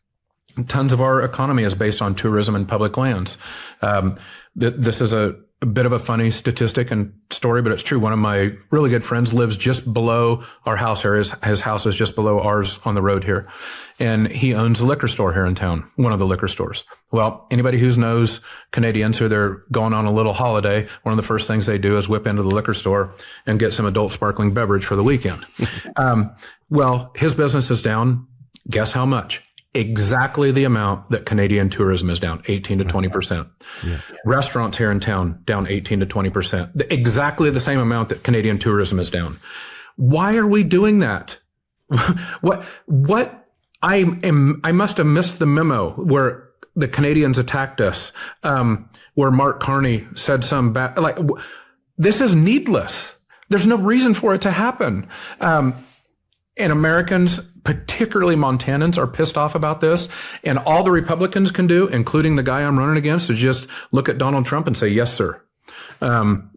Tons of our economy is based on tourism and public lands. This is a bit of a funny statistic and story, but it's true. One of my really good friends lives just below our house here. His house is just below ours on the road here. And he owns a liquor store here in town, one of the liquor stores. Well, anybody who knows Canadians who they're going on a little holiday, one of the first things they do is whip into the liquor store and get some adult sparkling beverage for the weekend. Well, his business is down. Guess how much? Exactly the amount that Canadian tourism is down, 18 to 20%. Yeah. Restaurants here in town down 18 to 20%. Exactly the same amount that Canadian tourism is down. Why are we doing that? What I must have missed the memo where the Canadians attacked us, where Mark Carney said some bad, this is needless. There's no reason for it to happen. And Americans, particularly Montanans, are pissed off about this. And all the Republicans can do, including the guy I'm running against, is just look at Donald Trump and say, yes, sir. And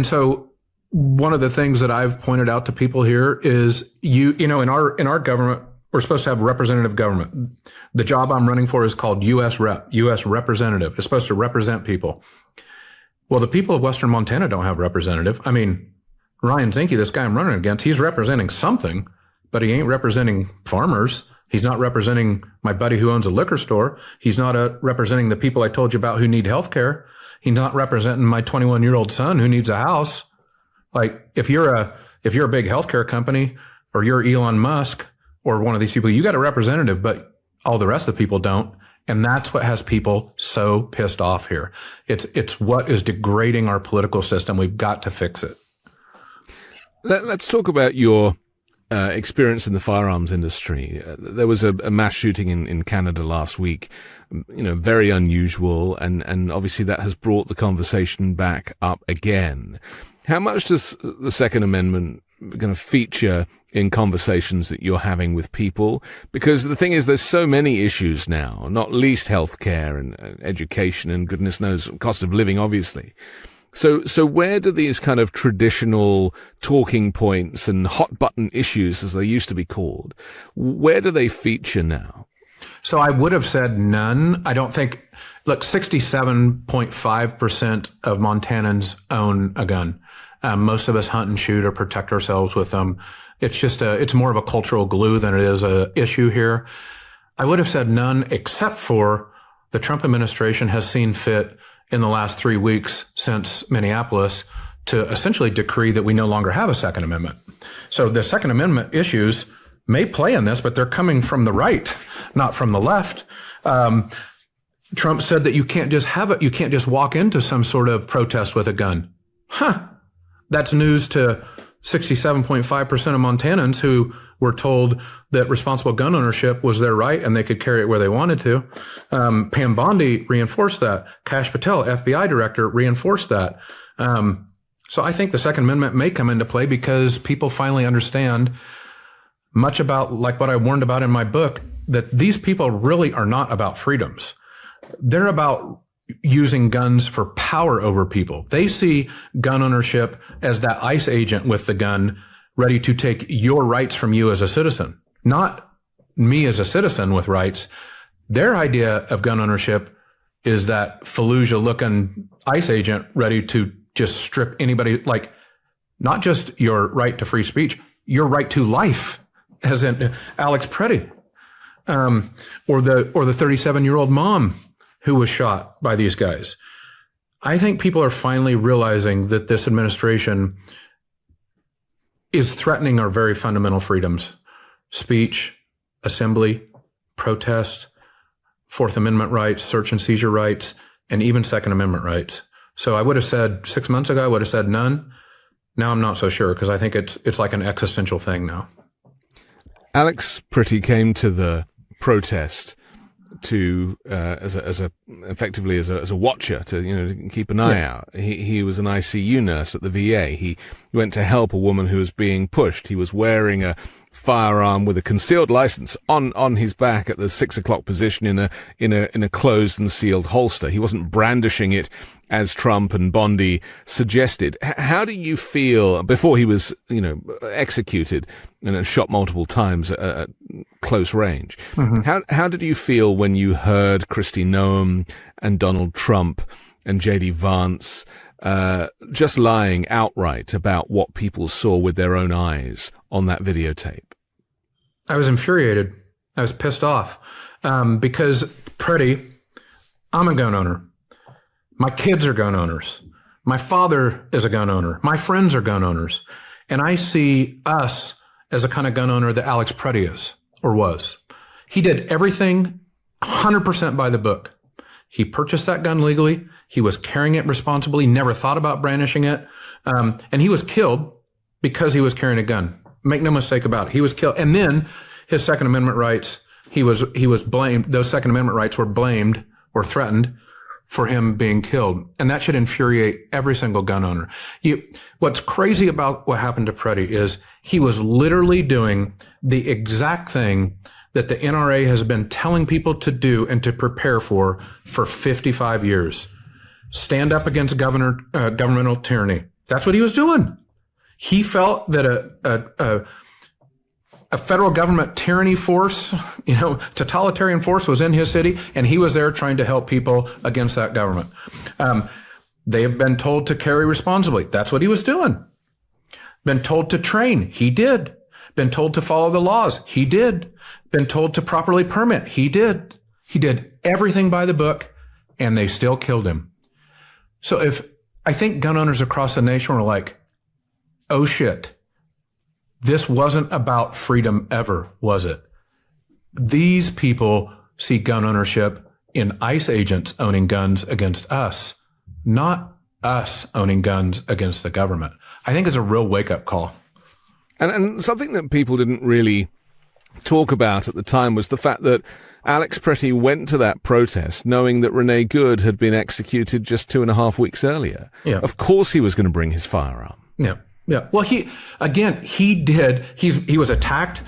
so one of the things that I've pointed out to people here is, in our government, we're supposed to have representative government. The job I'm running for is called U.S. Rep, U.S. Representative. It's supposed to represent people. Well, the people of Western Montana don't have representative. I mean, Ryan Zinke, this guy I'm running against, he's representing something, but he ain't representing farmers. He's not representing my buddy who owns a liquor store. He's not representing the people I told you about who need health care. He's not representing my 21-year-old son who needs a house. Like, if you're a big healthcare company, or you're Elon Musk or one of these people, you got a representative, but all the rest of the people don't. And that's what has people so pissed off here. It's what is degrading our political system. We've got to fix it. Let's talk about your experience in the firearms industry. There was a mass shooting in Canada last week, very unusual, and obviously that has brought the conversation back up again. How much does the Second Amendment going to feature in conversations that you're having with people? Because the thing is, there's so many issues now, not least healthcare and education and goodness knows cost of living, obviously. So where do these kind of traditional talking points and hot button issues, as they used to be called, where do they feature now? So I would have said none. I don't think, look, 67.5% of Montanans own a gun. Most of us hunt and shoot or protect ourselves with them. It's more of a cultural glue than it is a issue here. I would have said none, except for the Trump administration has seen fit in the last 3 weeks since Minneapolis to essentially decree that we no longer have a Second Amendment. So the Second Amendment issues may play in this, but they're coming from the right, not from the left. Trump said that you can't just have it. You can't just walk into some sort of protest with a gun. That's news to 67.5% of Montanans who were told that responsible gun ownership was their right and they could carry it where they wanted to. Pam Bondi reinforced that. Kash Patel, FBI director, reinforced that. So I think the Second Amendment may come into play because people finally understand much about, like what I warned about in my book, that these people really are not about freedoms. They're about using guns for power over people. They see gun ownership as that ICE agent with the gun ready to take your rights from you as a citizen, not me as a citizen with rights. Their idea of gun ownership is that Fallujah looking ICE agent ready to just strip anybody, like not just your right to free speech, your right to life, as in Alex Preddy, or the 37-year-old mom who was shot by these guys. I think people are finally realizing that this administration is threatening our very fundamental freedoms: speech, assembly, protest, Fourth Amendment rights, search and seizure rights, and even Second Amendment rights. So I would have said 6 months ago, I would have said none. Now I'm not so sure because I think it's like an existential thing now. Alex Pretty came to the protest to effectively as a watcher, to keep an eye out. He was an ICU nurse at the VA. He went to help a woman who was being pushed. He was wearing a firearm with a concealed license on his back at the 6 o'clock position in a closed and sealed holster. He wasn't brandishing it as Trump and Bondi suggested. How do you feel before he was executed and shot multiple times at close range? Mm-hmm. How did you feel when you heard Kristi Noem and Donald Trump and J.D. Vance just lying outright about what people saw with their own eyes on that videotape? I was infuriated. I was pissed off because Preddy, I'm a gun owner. My kids are gun owners. My father is a gun owner. My friends are gun owners. And I see us as the kind of gun owner that Alex Preddy is or was. He did everything 100% by the book. He purchased that gun legally. He was carrying it responsibly, never thought about brandishing it. And he was killed because he was carrying a gun. Make no mistake about it. He was killed. And then his Second Amendment rights, he was blamed. Those Second Amendment rights were blamed or threatened for him being killed. And that should infuriate every single gun owner. What's crazy about what happened to Preddy is he was literally doing the exact thing that the NRA has been telling people to do and to prepare for 55 years. Stand up against governmental tyranny. That's what he was doing. He felt that a federal government tyranny force, totalitarian force was in his city, and he was there trying to help people against that government. They have been told to carry responsibly. That's what he was doing. Been told to train. He did. Been told to follow the laws. He did. Been told to properly permit. He did. He did everything by the book, and they still killed him. So I think gun owners across the nation were like, oh shit, this wasn't about freedom ever, was it? These people see gun ownership in ICE agents owning guns against us, not us owning guns against the government. I think it's a real wake-up call. And something that people didn't really talk about at the time was the fact that Alex Pretty went to that protest knowing that Renee Good had been executed just 2.5 weeks earlier. Yeah. Of course he was going to bring his firearm. Yeah. Yeah. Well, he was attacked.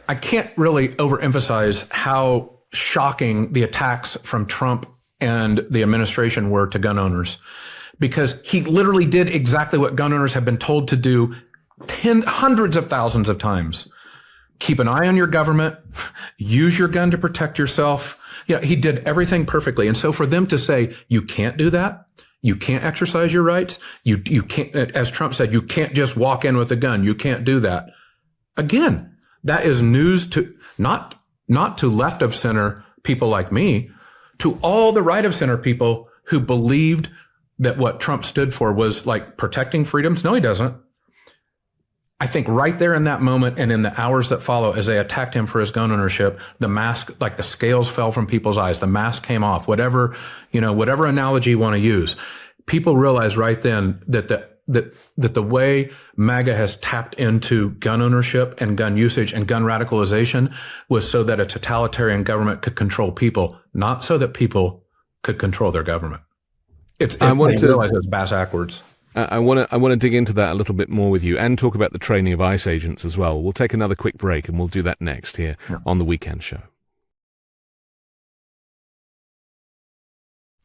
I can't really overemphasize how shocking the attacks from Trump and the administration were to gun owners, because he literally did exactly what gun owners have been told to do hundreds of thousands of times. Keep an eye on your government, use your gun to protect yourself. Yeah, he did everything perfectly. And so for them to say, you can't do that, you can't exercise your rights, you can't, as Trump said, you can't just walk in with a gun, you can't do that. Again, that is news to not to left of center people like me, to all the right of center people who believed that what Trump stood for was like protecting freedoms. No, he doesn't. I think right there in that moment and in the hours that follow, as they attacked him for his gun ownership, the mask, like the scales fell from people's eyes. The mask came off, whatever analogy you want to use. People realized right then that that the way MAGA has tapped into gun ownership and gun usage and gun radicalization was so that a totalitarian government could control people, not so that people could control their government. I realize it's bass backwards. I want to dig into that a little bit more with you and talk about the training of ICE agents as well. We'll take another quick break and we'll do that next here on The Weekend Show.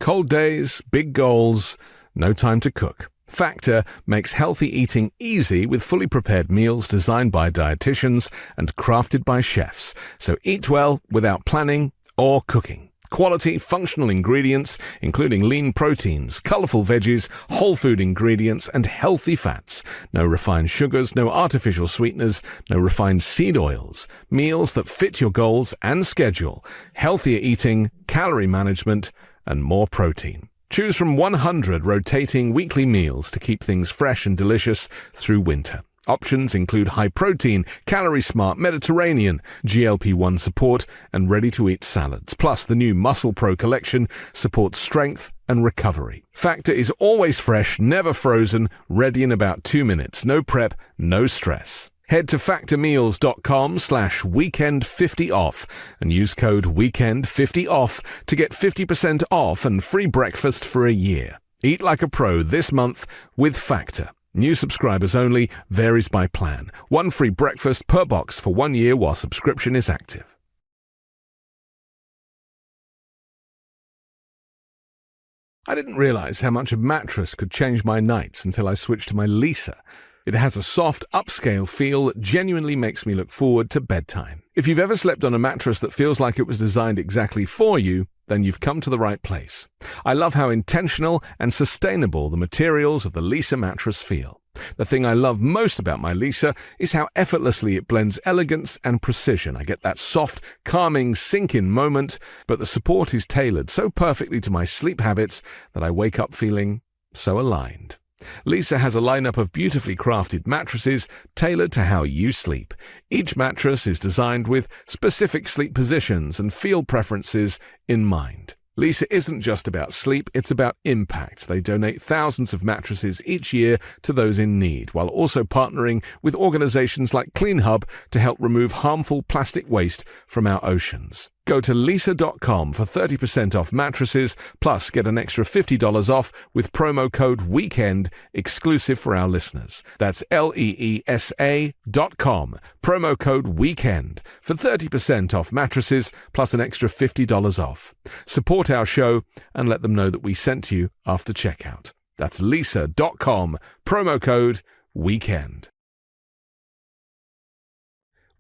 Cold days, big goals, no time to cook. Factor makes healthy eating easy with fully prepared meals designed by dietitians and crafted by chefs. So eat well without planning or cooking. Quality, functional ingredients, including lean proteins, colorful veggies, whole food ingredients, and healthy fats. No refined sugars, no artificial sweeteners, no refined seed oils. Meals that fit your goals and schedule. Healthier eating, calorie management, and more protein. Choose from 100 rotating weekly meals to keep things fresh and delicious through winter. Options include high-protein, calorie-smart Mediterranean, GLP-1 support, and ready-to-eat salads. Plus, the new Muscle Pro collection supports strength and recovery. Factor is always fresh, never frozen, ready in about 2 minutes. No prep, no stress. Head to factormeals.com/weekend50off and use code weekend50off to get 50% off and free breakfast for a year. Eat like a pro this month with Factor. New subscribers only, varies by plan. One free breakfast per box for 1 year while subscription is active. I didn't realize how much a mattress could change my nights until I switched to my Lisa. It has a soft, upscale feel that genuinely makes me look forward to bedtime. If you've ever slept on a mattress that feels like it was designed exactly for you, then you've come to the right place. I love how intentional and sustainable the materials of the Lisa mattress feel. The thing I love most about my Lisa is how effortlessly it blends elegance and precision. I get that soft, calming sink-in moment, but the support is tailored so perfectly to my sleep habits that I wake up feeling so aligned. Lisa has a lineup of beautifully crafted mattresses tailored to how you sleep. Each mattress is designed with specific sleep positions and feel preferences in mind. Lisa isn't just about sleep, it's about impact. They donate thousands of mattresses each year to those in need, while also partnering with organizations like Clean Hub to help remove harmful plastic waste from our oceans. Go to lisa.com for 30% off mattresses, plus get an extra $50 off with promo code WEEKEND, exclusive for our listeners. That's leesa.com, promo code WEEKEND, for 30% off mattresses, plus an extra $50 off. Support our show and let them know that we sent you after checkout. That's lisa.com, promo code WEEKEND.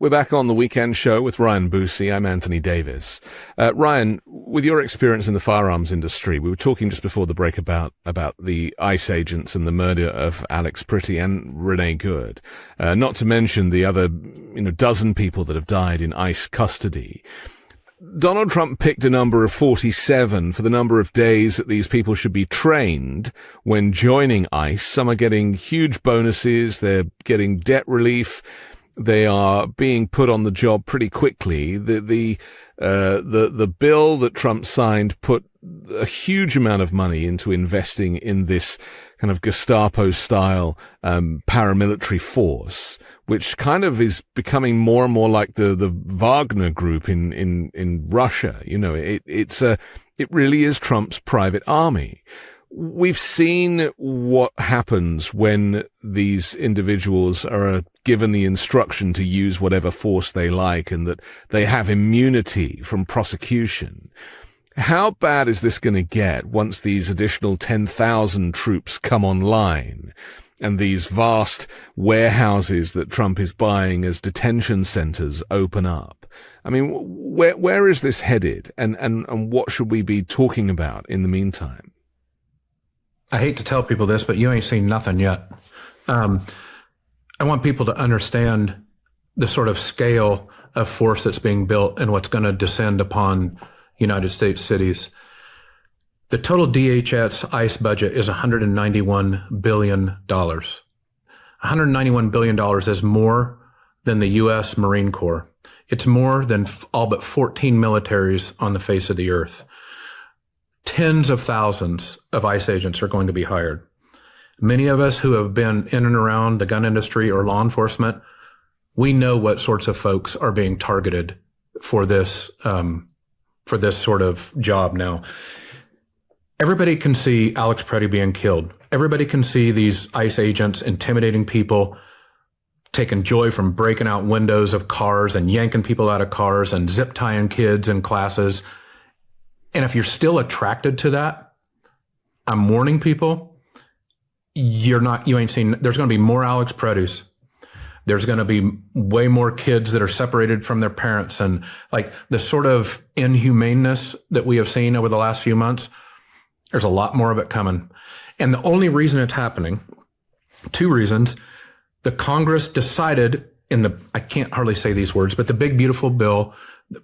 We're back on The Weekend Show with Ryan Busse. I'm Anthony Davis. Ryan, with your experience in the firearms industry, we were talking just before the break about the ICE agents and the murder of Alex Pritty and Renee Good, not to mention the other dozen people that have died in ICE custody. Donald Trump picked a number of 47 for the number of days that these people should be trained when joining ICE. Some are getting huge bonuses. They're getting debt relief. They are being put on the job pretty quickly. The bill that Trump signed put a huge amount of money into investing in this kind of Gestapo-style paramilitary force, which kind of is becoming more and more like the Wagner group in Russia. It really is Trump's private army. We've seen what happens when these individuals are given the instruction to use whatever force they like and that they have immunity from prosecution. How bad is this going to get once these additional 10,000 troops come online and these vast warehouses that Trump is buying as detention centers open up? I mean, where is this headed, and what should we be talking about in the meantime? I hate to tell people this, but you ain't seen nothing yet. I want people to understand the sort of scale of force that's being built and what's going to descend upon United States cities. The total DHS ICE budget is $191 billion. $191 billion is more than the U.S. Marine Corps. It's more than all but 14 militaries on the face of the earth. Tens of thousands of ICE agents are going to be hired. Many of us who have been in and around the gun industry or law enforcement, we know what sorts of folks are being targeted for this sort of job now. Everybody can see Alex Preddy being killed. Everybody can see these ICE agents intimidating people, taking joy from breaking out windows of cars and yanking people out of cars and zip tying kids in classes. And if you're still attracted to that, I'm warning people, you ain't seen, there's going to be more Alex Preddys. There's going to be way more kids that are separated from their parents, and like the sort of inhumaneness that we have seen over the last few months, there's a lot more of it coming. And the only reason it's happening, two reasons. The Congress decided I can't hardly say these words, but the big, beautiful bill,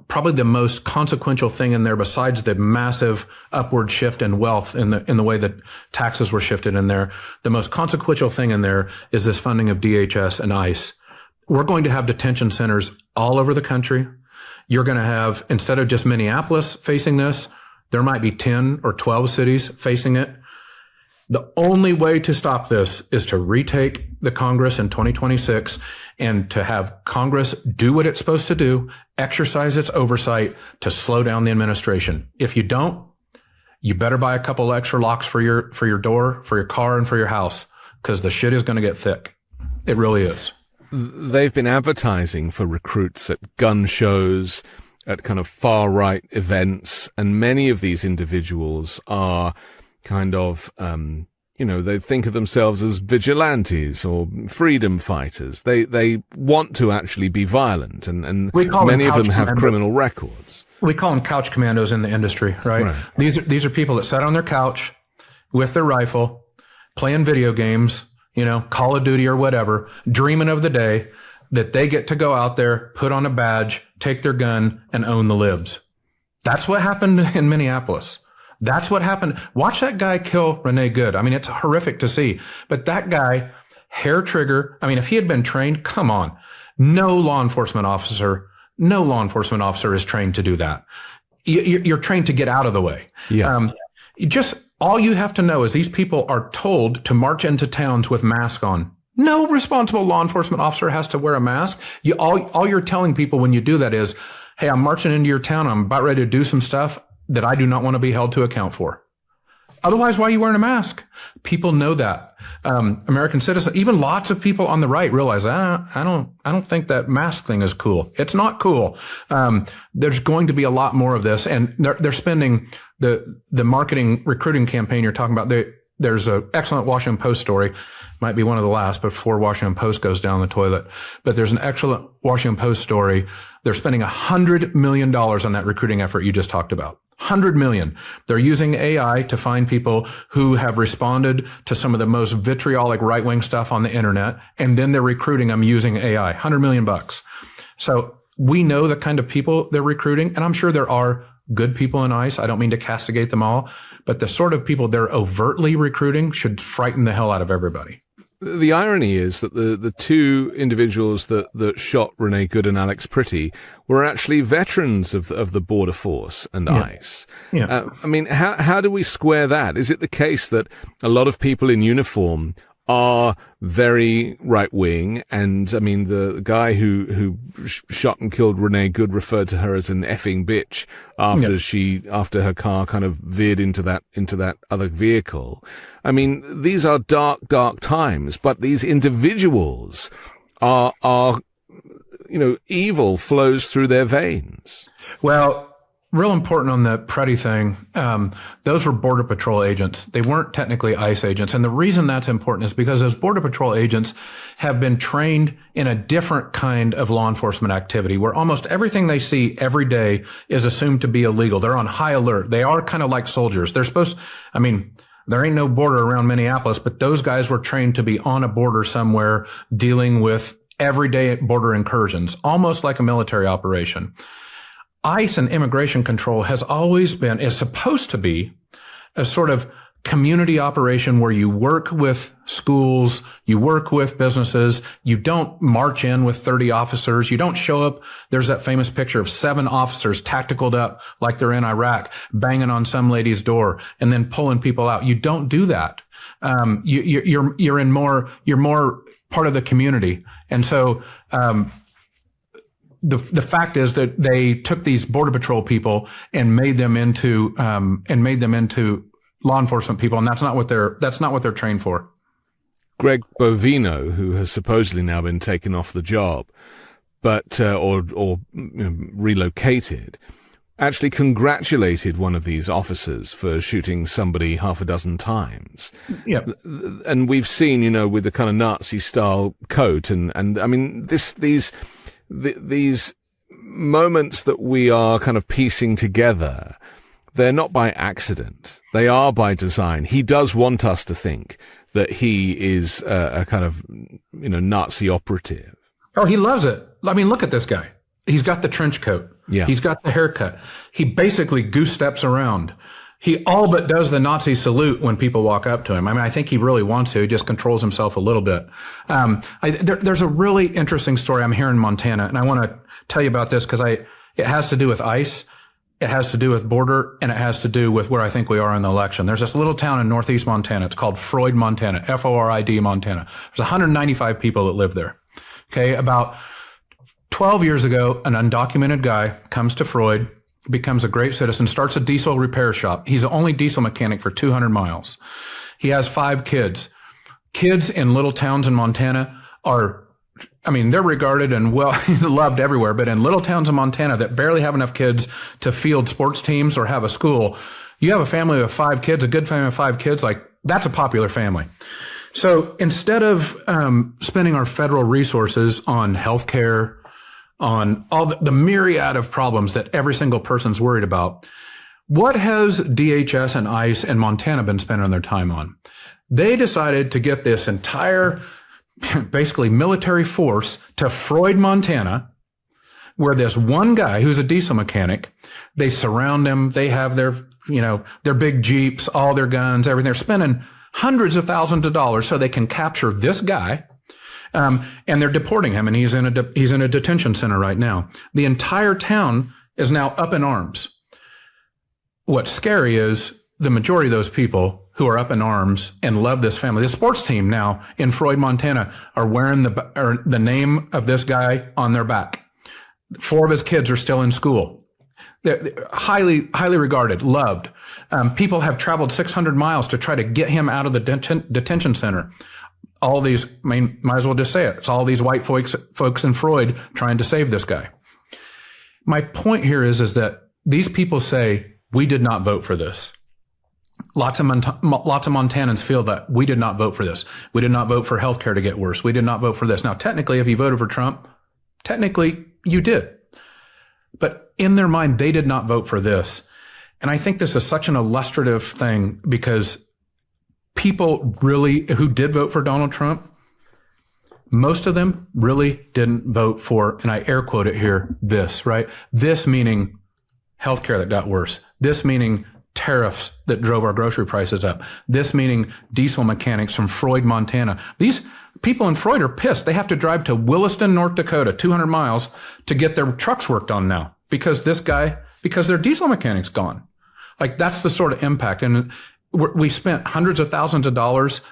probably the most consequential thing in there besides the massive upward shift in wealth in the way that taxes were shifted in there. The most consequential thing in there is this funding of DHS and ICE. We're going to have detention centers all over the country. You're going to have, instead of just Minneapolis facing this, there might be 10 or 12 cities facing it. The only way to stop this is to retake the Congress in 2026 and to have Congress do what it's supposed to do, exercise its oversight to slow down the administration. If you don't, you better buy a couple extra locks for your door, for your car, and for your house, because the shit is going to get thick. It really is. They've been advertising for recruits at gun shows, at kind of far right events, and many of these individuals are kind of, they think of themselves as vigilantes or freedom fighters. They want to actually be violent, and many of them have criminal records. We call them couch commandos in the industry, right? These are people that sat on their couch with their rifle, playing video games, Call of Duty or whatever, dreaming of the day that they get to go out there, put on a badge, take their gun, and own the libs. That's what happened in Minneapolis. That's what happened. Watch that guy kill Renee Good. I mean, it's horrific to see. But that guy, hair trigger, I mean, if he had been trained, come on. No law enforcement officer is trained to do that. You're trained to get out of the way. Yeah. Just all you have to know is these people are told to march into towns with masks on. No responsible law enforcement officer has to wear a mask. All you're telling people when you do that is, hey, I'm marching into your town. I'm about ready to do some stuff that I do not want to be held to account for. Otherwise, why are you wearing a mask? People know that. American citizens, even lots of people on the right realize, I don't think that mask thing is cool. It's not cool. There's going to be a lot more of this, and they're spending the marketing recruiting campaign you're talking about. There's an excellent Washington Post story, might be one of the last before Washington Post goes down the toilet. But there's an excellent Washington Post story. They're spending $100 million on that recruiting effort you just talked about. 100 million. They're using AI to find people who have responded to some of the most vitriolic right-wing stuff on the internet, and then they're recruiting them using AI. 100 million bucks. So we know the kind of people they're recruiting, and I'm sure there are good people in ICE. I don't mean to castigate them all, but the sort of people they're overtly recruiting should frighten the hell out of everybody. The irony is that the two individuals that shot Renee Good and Alex Preddy were actually veterans of the border force and ICE. Yeah. I mean, how do we square that? Is it the case that a lot of people in uniform are very right wing? And I mean, the guy who shot and killed Renee Good referred to her as an effing bitch after her car kind of veered into that other vehicle. I mean, these are dark, dark times, but these individuals are evil flows through their veins. Well, real important on the Preddy thing. Those were Border Patrol agents. They weren't technically ICE agents. And the reason that's important is because those Border Patrol agents have been trained in a different kind of law enforcement activity where almost everything they see every day is assumed to be illegal. They're on high alert. They are kind of like soldiers. There ain't no border around Minneapolis, but those guys were trained to be on a border somewhere dealing with everyday border incursions, almost like a military operation. ICE and immigration control is supposed to be a sort of community operation where you work with schools, you work with businesses, you don't march in with 30 officers, you don't show up. There's that famous picture of 7 officers tacticaled up like they're in Iraq, banging on some lady's door and then pulling people out. You don't do that. You're more part of the community. And so, the fact is that they took these Border Patrol people and made them into law enforcement people, and that's not what they're trained for. Greg Bovino, who has supposedly now been taken off the job, but or relocated, actually congratulated one of these officers for shooting somebody half a dozen times. Yeah, and we've seen, with the kind of Nazi style coat, and I mean these moments that we are kind of piecing together. They're not by accident. They are by design. He does want us to think that he is a kind of, Nazi operative. Oh, he loves it. I mean, look at this guy. He's got the trench coat. Yeah. He's got the haircut. He basically goose steps around. He all but does the Nazi salute when people walk up to him. I mean, I think he really wants to. He just controls himself a little bit. There's a really interesting story. I'm here in Montana, and I want to tell you about this because it has to do with ICE. It has to do with border, and it has to do with where I think we are in the election. There's this little town in northeast Montana. It's called Floyd, Montana, F-O-R-I-D, Montana. There's 195 people that live there. Okay, about 12 years ago, an undocumented guy comes to Floyd, becomes a great citizen, starts a diesel repair shop. He's the only diesel mechanic for 200 miles. He has 5 kids. Kids in little towns in Montana they're regarded and well loved everywhere, but in little towns in Montana that barely have enough kids to field sports teams or have a school, you have a family of 5 kids, a good family of 5 kids, like that's a popular family. So instead of spending our federal resources on healthcare, on all the myriad of problems that every single person's worried about, what has DHS and ICE and Montana been spending their time on? They decided to get this entire basically military force to Floyd, Montana, where this one guy who's a diesel mechanic, they surround him. They have their big Jeeps, all their guns, everything. They're spending hundreds of thousands of dollars so they can capture this guy. And they're deporting him, and he's in a detention center right now. The entire town is now up in arms. What's scary is the majority of those people who are up in arms and love this family. The sports team now in Floyd, Montana are wearing the name of this guy on their back. 4 of his kids are still in school. They're highly, highly regarded, loved. People have traveled 600 miles to try to get him out of the detention center. All these, might as well just say it. It's all these white folks in Floyd trying to save this guy. My point here is that these people say, we did not vote for this. Lots of Montanans feel that we did not vote for this. We did not vote for healthcare to get worse. We did not vote for this. Now, technically, if you voted for Trump, technically you did. But in their mind, they did not vote for this. And I think this is such an illustrative thing because people really who did vote for Donald Trump, most of them really didn't vote for, and I air quote it here, this, right? This meaning healthcare that got worse. This meaning tariffs that drove our grocery prices up. This meaning diesel mechanics from Floyd, Montana. These people in Floyd are pissed. They have to drive to Williston, North Dakota, 200 miles to get their trucks worked on now because their diesel mechanic's gone. Like that's the sort of impact. And we spent hundreds of thousands of dollars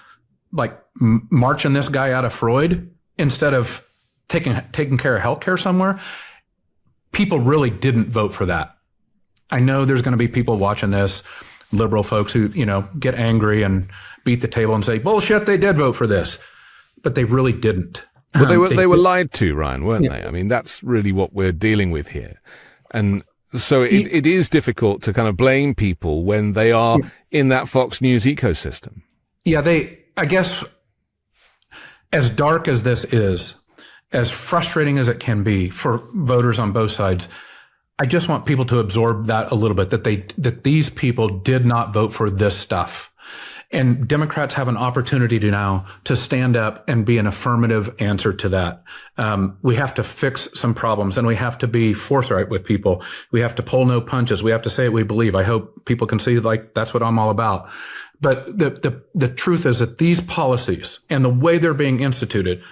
like marching this guy out of Floyd instead of taking care of healthcare somewhere. People really didn't vote for that. I know there's going to be people watching this, liberal folks who, get angry and beat the table and say, bullshit, they did vote for this. But they really didn't. Well, they were lied to, Ryan, weren't they? I mean, that's really what we're dealing with here. And so it is difficult to kind of blame people when they are in that Fox News ecosystem. Yeah, I guess, as dark as this is, as frustrating as it can be for voters on both sides, I just want people to absorb that a little bit, that these people did not vote for this stuff. And Democrats have an opportunity now to stand up and be an affirmative answer to that. We have to fix some problems, and we have to be forthright with people. We have to pull no punches. We have to say what we believe. I hope people can see, like, that's what I'm all about. But the truth is that these policies and the way they're being instituted,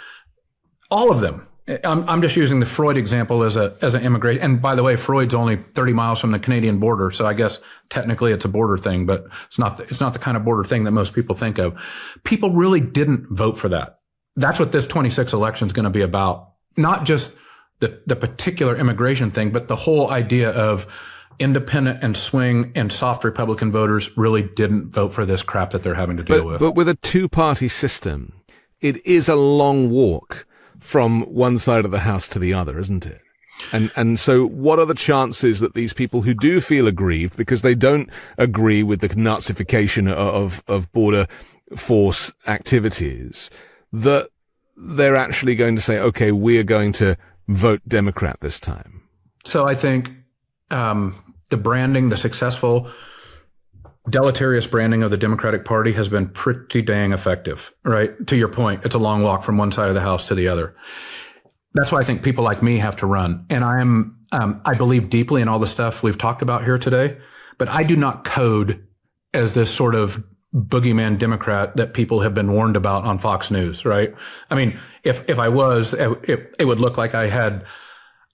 all of them, I'm just using the Freud example as an immigration. And by the way, Freud's only 30 miles from the Canadian border. So I guess technically it's a border thing, but it's not the kind of border thing that most people think of. People really didn't vote for that. That's what this 26 election is going to be about. Not just the particular immigration thing, but the whole idea of independent and swing and soft Republican voters really didn't vote for this crap that they're having to deal with. But with a two-party system, it is a long walk from one side of the house to the other, isn't it? And so what are the chances that these people who do feel aggrieved because they don't agree with the Nazification of border force activities, that they're actually going to say, okay, we are going to vote Democrat this time? So I think the branding, the successful deleterious branding of the Democratic Party has been pretty dang effective, right? To your point, it's a long walk from one side of the house to the other. That's why I think people like me have to run. And I believe deeply in all the stuff we've talked about here today, but I do not code as this sort of boogeyman Democrat that people have been warned about on Fox News, right? I mean, if I was, it would look like I had,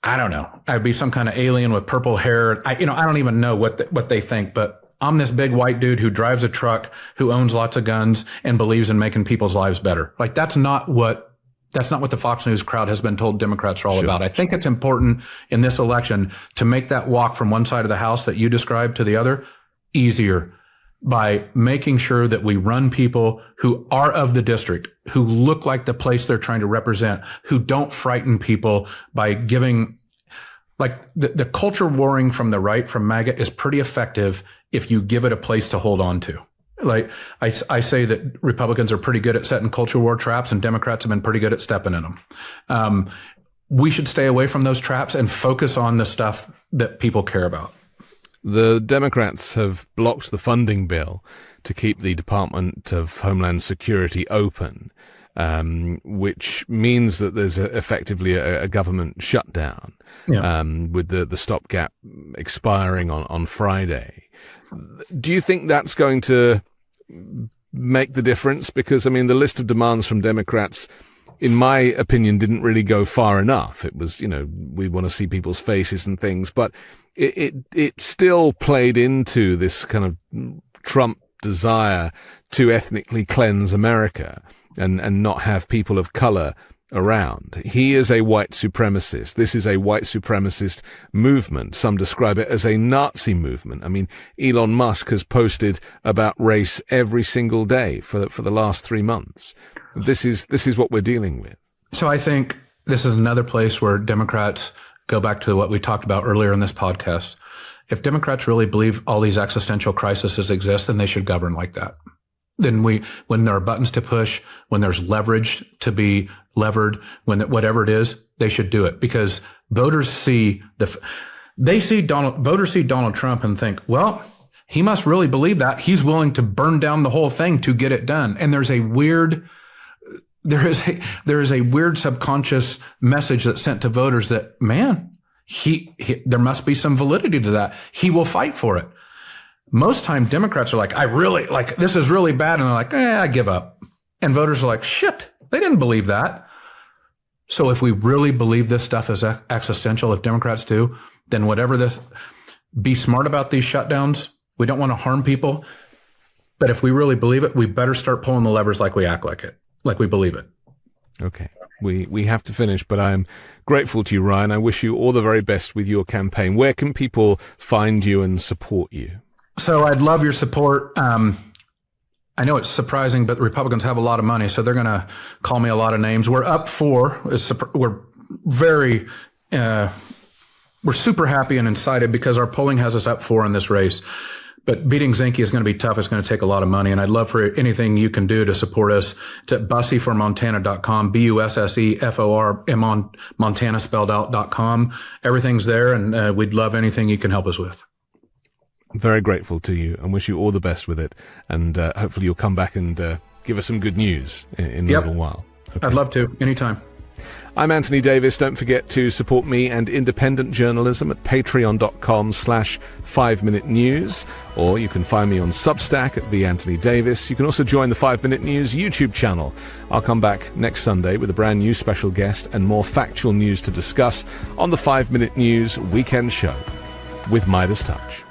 I don't know, I'd be some kind of alien with purple hair. I don't even know what they think, but I'm this big white dude who drives a truck, who owns lots of guns and believes in making people's lives better. Like that's not what the Fox News crowd has been told Democrats are all about. I think it's important in this election to make that walk from one side of the house that you described to the other easier by making sure that we run people who are of the district, who look like the place they're trying to represent, who don't frighten people by giving, like the culture warring from the right, from MAGA, is pretty effective if you give it a place to hold on to. Like I say that Republicans are pretty good at setting culture war traps and Democrats have been pretty good at stepping in them. We should stay away from those traps and focus on the stuff that people care about. The Democrats have blocked the funding bill to keep the Department of Homeland Security open, which means that there's effectively a government shutdown, with the stopgap expiring on Friday. Do you think that's going to make the difference? Because, I mean, the list of demands from Democrats, in my opinion, didn't really go far enough. It was, we want to see people's faces and things, but it still played into this kind of Trump desire to ethnically cleanse America and not have people of color around. He is a white supremacist. This is a white supremacist movement. Some describe it as a Nazi movement. I mean, Elon Musk has posted about race every single day for the last 3 months. This is what we're dealing with. So I think this is another place where Democrats go back to what we talked about earlier in this podcast. If Democrats really believe all these existential crises exist, then they should govern like that. Then when there are buttons to push, when there's leverage to be levered, whatever it is, they should do it, because voters see Donald Trump and think, well, he must really believe that. He's willing to burn down the whole thing to get it done. And there is a weird subconscious message that's sent to voters that, man, there must be some validity to that. He will fight for it. Most time Democrats are like, this is really bad. And they're like, I give up. And voters are like, shit, they didn't believe that. So if we really believe this stuff is existential, if Democrats do, then be smart about these shutdowns. We don't want to harm people. But if we really believe it, we better start pulling the levers like we act like we believe it. Okay. We have to finish, but I'm grateful to you, Ryan. I wish you all the very best with your campaign. Where can people find you and support you? So I'd love your support. I know it's surprising, but the Republicans have a lot of money, so they're going to call me a lot of names. We're up 4. We're super happy and excited because our polling has us up 4 in this race. But beating Zinke is going to be tough. It's going to take a lot of money, and I'd love for anything you can do to support us. It's at busseformontana.com, BUSSEFOR, Montana spelled out.com. Everything's there, and we'd love anything you can help us with. Very grateful to you and wish you all the best with it. And hopefully you'll come back and give us some good news in a little while. Okay. I'd love to. Anytime. I'm Anthony Davis. Don't forget to support me and independent journalism at patreon.com/5Minute News, or you can find me on Substack at @TheAnthonyDavis. You can also join the 5 Minute News YouTube channel. I'll come back next Sunday with a brand new special guest and more factual news to discuss on the 5 Minute News Weekend Show with Midas Touch.